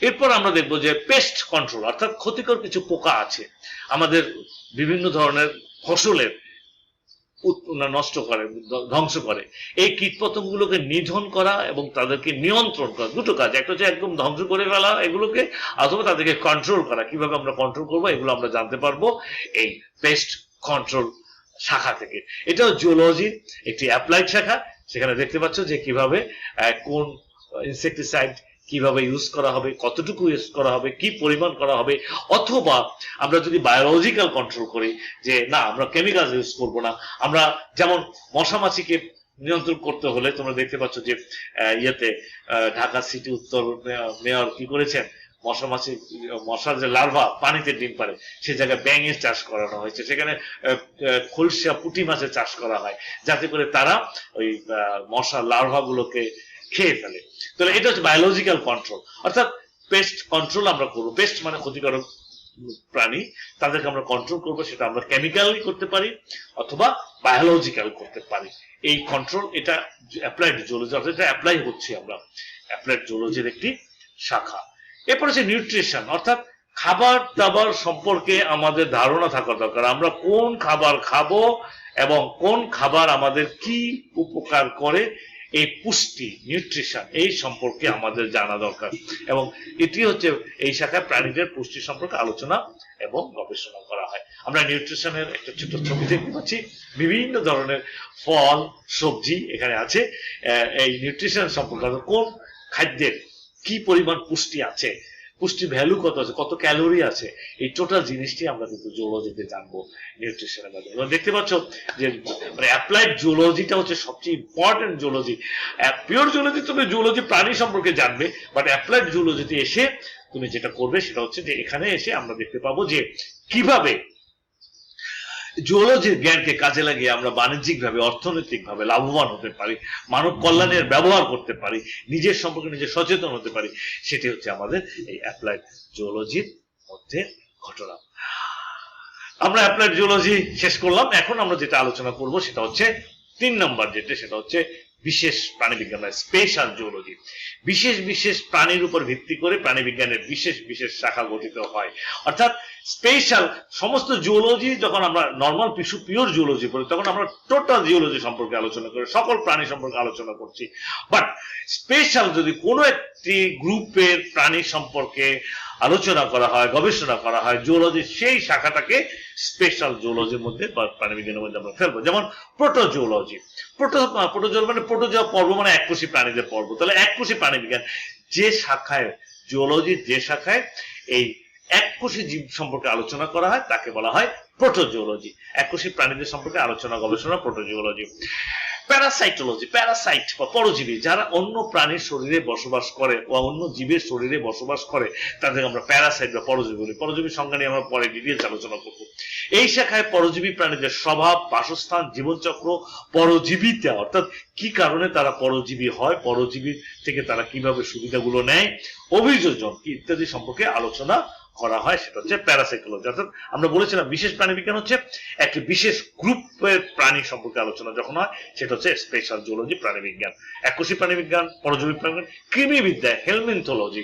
এরপর আমরা দেখবো যে পেস্ট কন্ট্রোল, অর্থাৎ ক্ষতিকর কিছু পোকা আছে আমাদের বিভিন্ন ধরনের ফসলের নষ্ট করে, ধ্বংস করে। এই কীটপতঙ্গগুলোকে নিধন করা এবং তাদেরকে নিয়ন্ত্রণ করা, দুটো কাজ, একটা হচ্ছে একদম ধ্বংস করে ফেলা এগুলোকে, অথবা তাদেরকে কন্ট্রোল করা। কিভাবে আমরা কন্ট্রোল করবো এগুলো আমরা জানতে পারবো এই পেস্ট কন্ট্রোল শাখা থেকে। এটাও জুলজির একটি অ্যাপ্লাইড শাখা। সেখানে দেখতে পাচ্ছ যে কিভাবে কোন ইনসেকটিসাইড কিভাবে ইউজ করা হবে, কতটুকু ইউজ করা হবে, কি পরিমাণ করা হবে, অথবা আমরা যদি বায়োলজিক্যাল কন্ট্রোল করি যে না আমরা কেমিক্যাল ইউজ করব না। আমরা যেমন মশা মাছিকে নিয়ন্ত্রণ করতে হলে তোমরা দেখতে পাচ্ছ যে ইয়েতে ঢাকা সিটি উত্তর মেয়র কি করেছেন, মশার যে লার্ভা পানিতে ডিম পারে সে জায়গায় ব্যাঙের চাষ করানো হয়েছে, সেখানে খলসা পুঁটি মাছের চাষ করা হয় যাতে করে তারা ওই মশার লার্ভা গুলোকে খেয়ে ফেলে। তাহলে এটা হচ্ছে বায়োলজিক্যাল কন্ট্রোল, অর্থাৎ পেস্ট কন্ট্রোল আমরা করবো। পেস্ট মানে ক্ষতিকারক প্রাণী, তাদেরকে আমরা কন্ট্রোল করবো, সেটা আমরা কেমিক্যালি করতে পারি অথবা বায়োলজিক্যাল করতে পারি। এই কন্ট্রোল এটা অ্যাপ্লাইড জুলজি, অর্থাৎ এটা অ্যাপ্লাই হচ্ছে আমরা অ্যাপ্লাইড জুলজির একটি শাখা। এরপর হচ্ছে নিউট্রিশন, অর্থাৎ খাবার দাবার সম্পর্কে আমাদের ধারণা থাকা দরকার। আমরা কোন খাবার খাবো এবং কোন খাবার আমাদের কি উপকার করে, এই পুষ্টি, নিউট্রিশন, এই সম্পর্কে আমাদের জানা দরকার। এবং এটি হচ্ছে এই শাখায় প্রাণীদের পুষ্টি সম্পর্কে আলোচনা এবং গবেষণা করা হয়। আমরা নিউট্রিশনের একটা ছোট ছবি দেখতে পাচ্ছি, বিভিন্ন ধরনের ফল সবজি এখানে আছে। এই নিউট্রিশন সম্পর্কে কোন খাদ্যের কি পরিমাণ পুষ্টি আছে পুষ্টি ভ্যালু কত আছে, কত ক্যালোরি আছে, এই টোটাল জিনিসটি আমরা কিন্তু জুলজিতে জানবো নিউট্রিশনের মাধ্যমে। তোমরা দেখতে পাচ্ছ যে মানে অ্যাপ্লাইড জুলজিটা হচ্ছে সবচেয়ে ইম্পর্টেন্ট জুলজি। পিওর জুলজি তুমি জুলজি প্রাণী সম্পর্কে জানবে, বাট অ্যাপ্লাইড জুলজিতে এসে তুমি যেটা করবে সেটা হচ্ছে যে এখানে এসে আমরা দেখতে পাবো যে কিভাবে জুওলজির জ্ঞানকে কাজে লাগিয়ে আমরা বাণিজ্যিক ভাবে, অর্থনৈতিক ভাবে লাভবান হতে পারি, মানব কল্যাণের ব্যবহার করতে পারি, নিজের সম্পর্কে নিজে সচেতন হতে পারি, সেটি হচ্ছে আমাদের এই অ্যাপ্লাইড জুওলজির মধ্যে ঘটনা। আমরা অ্যাপ্লাইড জুওলজি শেষ করলাম। এখন আমরা যেটা আলোচনা করব সেটা হচ্ছে 3 নম্বর, সেটা হচ্ছে বিশেষ প্রাণীবিজ্ঞান বা স্পেশাল জুওলজি। বিশেষ বিশেষ প্রাণীর উপর ভিত্তি করে প্রাণীবিজ্ঞানের বিশেষ বিশেষ শাখা গঠিত হয়। অর্থাৎ স্পেশাল সমস্ত জুওলজি, যখন আমরা নর্মাল পিওর জুওলজি পড়ি তখন আমরা টোটাল জিওলজি সম্পর্কে আলোচনা করি, সকল প্রাণী সম্পর্কে আলোচনা করছি। বাট স্পেশাল যদি কোনো একটি গ্রুপের প্রাণী সম্পর্কে আলোচনা করা হয়, গবেষণা করা হয়, জুওলজির সেই শাখাটাকে স্পেশাল জুওলজির মধ্যে বা প্রাণীবিজ্ঞানের মধ্যে আমরা ফেলবো। যেমন প্রোটোজুওলজি। প্রোটোজুওলজি মানে প্রোটোজোয়া পর্ব, মানে এককোষী প্রাণীদের পর্ব। তাহলে এককোষী প্রাণীবিজ্ঞান যে শাখায়, জুওলজির যে শাখায় এই এককোষী জীব সম্পর্কে আলোচনা করা হয় তাকে বলা হয় প্রোটোজুওলজি। এককোষী প্রাণীদের সম্পর্কে আলোচনা গবেষণা প্রোটোজুওলজি। প্যারাসাইটোলজি, প্যারাসাইট বা পরজীবী, যারা অন্য প্রাণীর শরীরে বসবাস করে বা অন্য জীবের শরীরে বসবাস করে তাদের আমরা প্যারাসাইট বা পরজীবী বলি। পরজীবীর সংজ্ঞা নিয়ে আমরা পরে ডিটেইলস আলোচনা করব। এই শাখায় পরজীবী প্রাণীদের স্বভাব, বাসস্থান, জীবনচক্র, পরজীবিতা অর্থাৎ কি কারণে তারা পরজীবী হয়, পরজীবী থেকে তারা কিভাবে সুবিধাগুলো নেয়, অভিযোজন ইত্যাদি সম্পর্কে আলোচনা করা হয়, সেটা হচ্ছে প্যারাসাইকোলজি। অর্থাৎ আমরা বলেছিলাম বিশেষ প্রাণীবিজ্ঞান হচ্ছে একটি বিশেষ গ্রুপের প্রাণী সম্পর্কে আলোচনা যখন হয় সেটা হচ্ছে স্পেশাল জুওলজি প্রাণীবিজ্ঞান। এককোষী প্রাণীবিজ্ঞান, পরজীবী প্রাণীবিজ্ঞান, কৃমিবিদ্যা, হেলমিনথোলজি,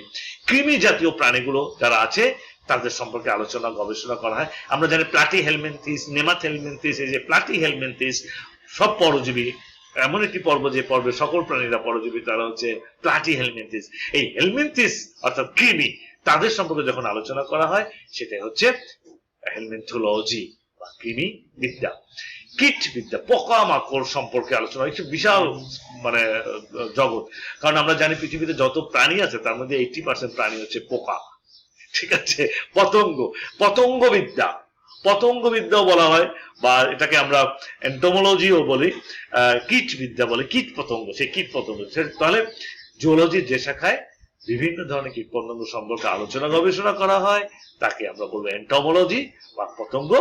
কৃমি জাতীয় প্রাণীগুলো যারা আছে তাদের সম্পর্কে আলোচনা গবেষণা করা হয়। আমরা জানি প্লাটি হেলমিনথিস, নেমাথেলমিনথিস, এই যে প্লাটি হেলমিনথিস সব পরজীবী। এমন একটি পর্ব যে পর্বে সকল প্রাণীরা পরজীবী, তারা হচ্ছে প্লাটি হেলমিনথিস। এই হেলমিনথিস অর্থাৎ কৃমি, তাদের সম্পর্কে যখন আলোচনা করা হয় সেটাই হচ্ছে হেলমিনথোলজি বা কৃমি বিদ্যা। কীট বিদ্যা, পোকামাকড় সম্পর্কে আলোচনা, একটি বিশাল মানে জগৎ। কারণ আমরা জানি পৃথিবীতে যত প্রাণী আছে তার মধ্যে 80% প্রাণী হচ্ছে পোকা, ঠিক আছে। পতঙ্গ, পতঙ্গ বিদ্যা, পতঙ্গ বিদ্যাও বলা হয় বা এটাকে আমরা এন্টোমোলজিও বলি, কীট বিদ্যা বলে, কীট পতঙ্গ, সেই কীট পতঙ্গ। তাহলে জুওলজির যে শাখায় বিভিন্ন ধরনের কীট পতঙ্গ সম্পর্কে আলোচনা গবেষণা করা হয় তাকে আমরা বলবো এন্টোমোলজি বা পতঙ্গ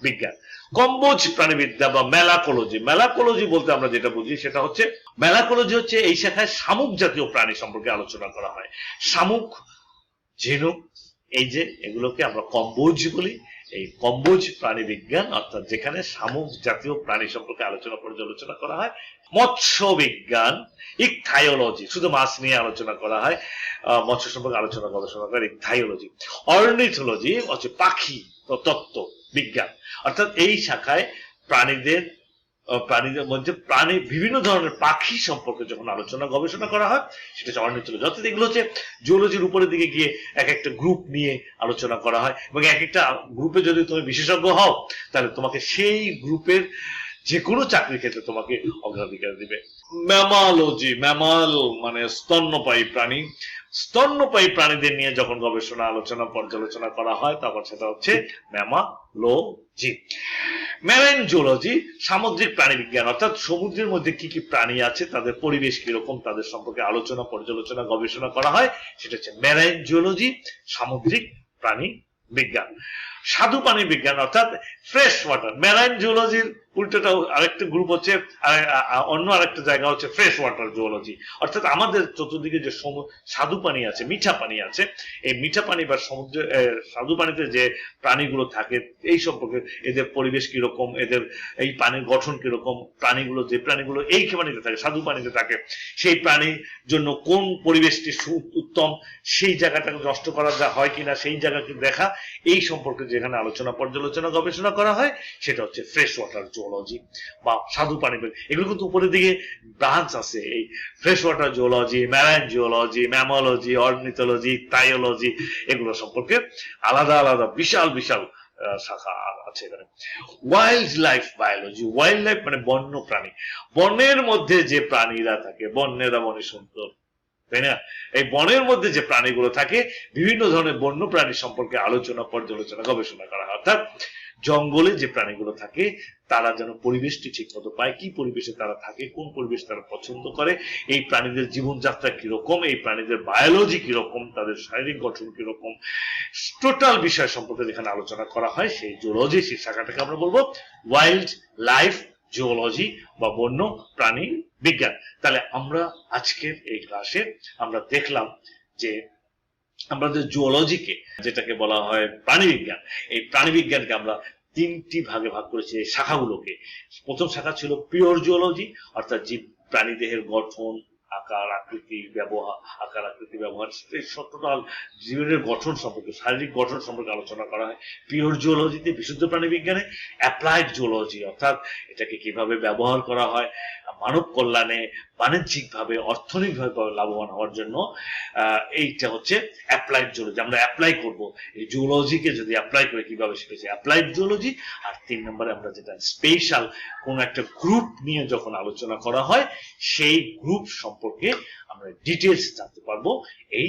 বিজ্ঞান। কম্বোজ প্রাণীবিদ্যা বা মেলাকোলজি। মেলাকোলজি বলতে আমরা যেটা বুঝি সেটা হচ্ছে, মেলাকোলজি হচ্ছে এই শাখায় শামুক জাতীয় প্রাণী সম্পর্কে আলোচনা করা হয়। শামুক, ঝিনুক, এই যে এগুলোকে আমরা কম্বোজ বলি। এই কম্বোজ প্রাণী বিজ্ঞান অর্থাৎ যেখানে শামুক জাতীয় প্রাণী সম্পর্কে আলোচনা পর্যালোচনা করা হয়। মৎস্য বিজ্ঞান, ইকথায়োলজি, শুধু মাছ নিয়ে আলোচনা করা হয়, মৎস্য সম্পর্কে আলোচনা গবেষণা করে ইকথায়োলজি। অর্নিথোলজি হচ্ছে পাখি তত্ত্ব বিজ্ঞান, অর্থাৎ এই শাখায় প্রাণীদের মধ্যে প্রাণী বিভিন্ন ধরনের পাখি সম্পর্কে যখন আলোচনা গবেষণা করা হয় সেটা হচ্ছে অর্নিথোলজি। অর্থাৎ এগুলো হচ্ছে জুওলজির উপরের দিকে গিয়ে এক একটা গ্রুপ নিয়ে আলোচনা করা হয় এবং এক একটা গ্রুপে যদি তুমি বিশেষজ্ঞ হও তাহলে তোমাকে সেই গ্রুপের যে কোনো চাকরির ক্ষেত্রে তোমাকে অগ্রাধিকার দিবে। ম্যামালজি, ম্যামাল মানে স্তন্যপায়ী প্রাণী। স্তন্যপায়ী প্রাণীদের নিয়ে যখন গবেষণা আলোচনা পর্যালোচনা করা হয় তখন সেটা হচ্ছে ম্যামালোজি। মেরাইন জুওলজি, সামুদ্রিক প্রাণী বিজ্ঞান, অর্থাৎ সমুদ্রের মধ্যে কি কি প্রাণী আছে, তাদের পরিবেশ কিরকম, তাদের সম্পর্কে আলোচনা পর্যালোচনা গবেষণা করা হয়, সেটা হচ্ছে মেরাইন জুওলজি, সামুদ্রিক প্রাণী বিজ্ঞান। স্বাদু পানি বিজ্ঞান অর্থাৎ ফ্রেশ ওয়াটার। মেরাইন জুওলজির উল্টোটা আরেকটা গ্রুপ হচ্ছে, অন্য আরেকটা জায়গা হচ্ছে ফ্রেশ ওয়াটার জুওলজি। অর্থাৎ আমাদের চতুর্দিকে যে স্বাদু পানি আছে, মিঠা পানি আছে, এই মিঠা পানি বা সমুদ্রে স্বাদু পানিতে যে প্রাণীগুলো থাকে এই সম্পর্কে, এদের পরিবেশ কিরকম, এদের এই পানির গঠন কিরকম, প্রাণীগুলো যে প্রাণীগুলো এই পানিতে থাকে, স্বাদু পানিতে থাকে, সেই প্রাণীর জন্য কোন পরিবেশটি উত্তম, সেই জায়গাটাকে নষ্ট করা হয় কিনা সেই জায়গাকে দেখা, এই সম্পর্কে যেখানে আলোচনা পর্যালোচনা গবেষণা করা হয় সেটা হচ্ছে ফ্রেশ ওয়াটার জুওলজি বা স্বাদু পানি। এগুলো কিন্তু উপরের দিকে ব্রাঞ্চ আছে, এই fresh water zoology, marine zoology, mammalogy, ornithology, টাইওলজি, এগুলো সম্পর্কে আলাদা আলাদা বিশাল বিশাল শাখা আছে এখানে। Wildlife biology, wildlife মানে বন্য প্রাণী, বনের মধ্যে যে প্রাণীরা থাকে, বন্যেরা বনে সুন্দর, তাই না? এই বনের মধ্যে যে প্রাণীগুলো থাকে, বিভিন্ন ধরনের বন্য প্রাণী সম্পর্কে আলোচনা, পর্যালোচনা, গবেষণা করা হয়। অর্থাৎ জঙ্গলে যে প্রাণীগুলো থাকে তারা যেন পরিবেশটি ঠিক মতো পায়, কি পরিবেশে তারা থাকে, কোন পরিবেশ তারা পছন্দ করে, এই প্রাণীদের জীবনযাত্রা কিরকম, এই প্রাণীদের বায়োলজি কিরকম, তাদের শারীরিক গঠন কিরকম, টোটাল বিষয় সম্পর্কে যেখানে আলোচনা করা হয়, সেই জুলজি সেই শাখাটাকে আমরা বলবো ওয়াইল্ড লাইফ জুলজি বা বন্য প্রাণী বিজ্ঞান। তাহলে আমরা আজকের এই ক্লাসে আমরা দেখলাম যে আমাদের জুলজিকে, যেটাকে বলা হয় প্রাণীবিজ্ঞান, এই প্রাণীবিজ্ঞানকে আমরা তিনটি ভাগে ভাগ করেছি এই শাখাগুলোকে। প্রথম শাখা ছিল পিওর জুলজি, অর্থাৎ জীব প্রাণী দেহের গঠন, আকার আকৃতি ব্যবহার, আকার আকৃতি ব্যবহার, টোটাল জীবনের গঠন সম্পর্কে, শারীরিক গঠন সম্পর্কে আলোচনা করা হয় পিওর জুলজিতে। বিশুদ্ধ প্রাণী বিজ্ঞানে অ্যাপ্লাইড জুলজি, অর্থাৎ এটাকে কিভাবে ব্যবহার করা হয় মানব কল্যাণে, বাণিজ্যিকভাবে, অর্থনৈতিকভাবে লাভবান হওয়ার জন্য, এইটা হচ্ছে অ্যাপ্লাইড জুলজি। আমরা অ্যাপ্লাই করব এই জুলজিকে, যদি অ্যাপ্লাই করে কিভাবে শিখেছি, অ্যাপ্লাইড জুলজি। আর 3 নম্বরে আমরা যেটা স্পেশাল কোন একটা গ্রুপ নিয়ে যখন আলোচনা করা হয়, সেই গ্রুপ সম্পর্কে আমরা ডিটেলস জানতে পারবো এই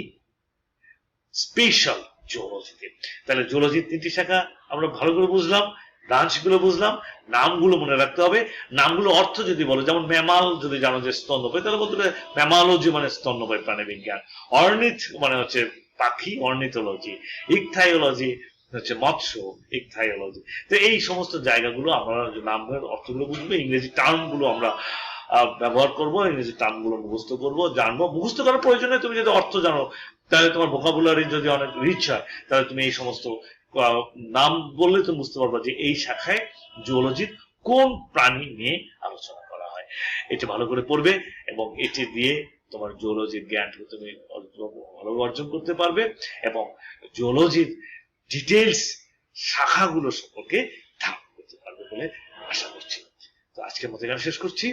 স্পেশাল জুলজিতে। তাহলে জুলজির 3টি শাখা আমরা ভালো করে বুঝলাম, ব্রাঞ্চ গুলো বুঝলাম, নামগুলো মনে রাখতে হবে। নামগুলো অর্থ যদি বলো, যেমন ম্যামাল যদি জানো যে স্তন্যপায়ী, তাহলে বলতে হবে ম্যামালজি মানে স্তন্যপায়ী প্রাণী বিজ্ঞান, অর্নিথ মানে হচ্ছে পাখি, অর্নিথোলজি, ইকথাইওলজি হচ্ছে মৎস্য, ইকথাইওলজি। তো এই সমস্ত জায়গাগুলো আমরা নামের অর্থগুলো বুঝবো, ইংরেজি টার্ম গুলো আমরা ব্যবহার করব, ইংরেজি টার্ম গুলো মুখস্থ করবো, জানবো। মুখস্থ করার প্রয়োজনে তুমি যদি অর্থ জানো, তাহলে তোমার ভোকাবুলারি যদি অনেক রিচ হয়, তাহলে তুমি এই সমস্ত নাম বললে তুমি বুঝতে পারবা যে এই শাখায় জুলজির কোন প্রাণী নিয়ে আলোচনা করা হয়। এটা ভালো করে পড়বে এবং এটি দিয়ে তোমার জুলজির জ্ঞানকে তুমি ভালো অর্জন করতে পারবে এবং জুলজির ডিটেলস শাখাগুলো সম্পর্কে ধারণা করতে পারবে বলে আশা করছি। তো আজকের মতো এখানে শেষ করছি।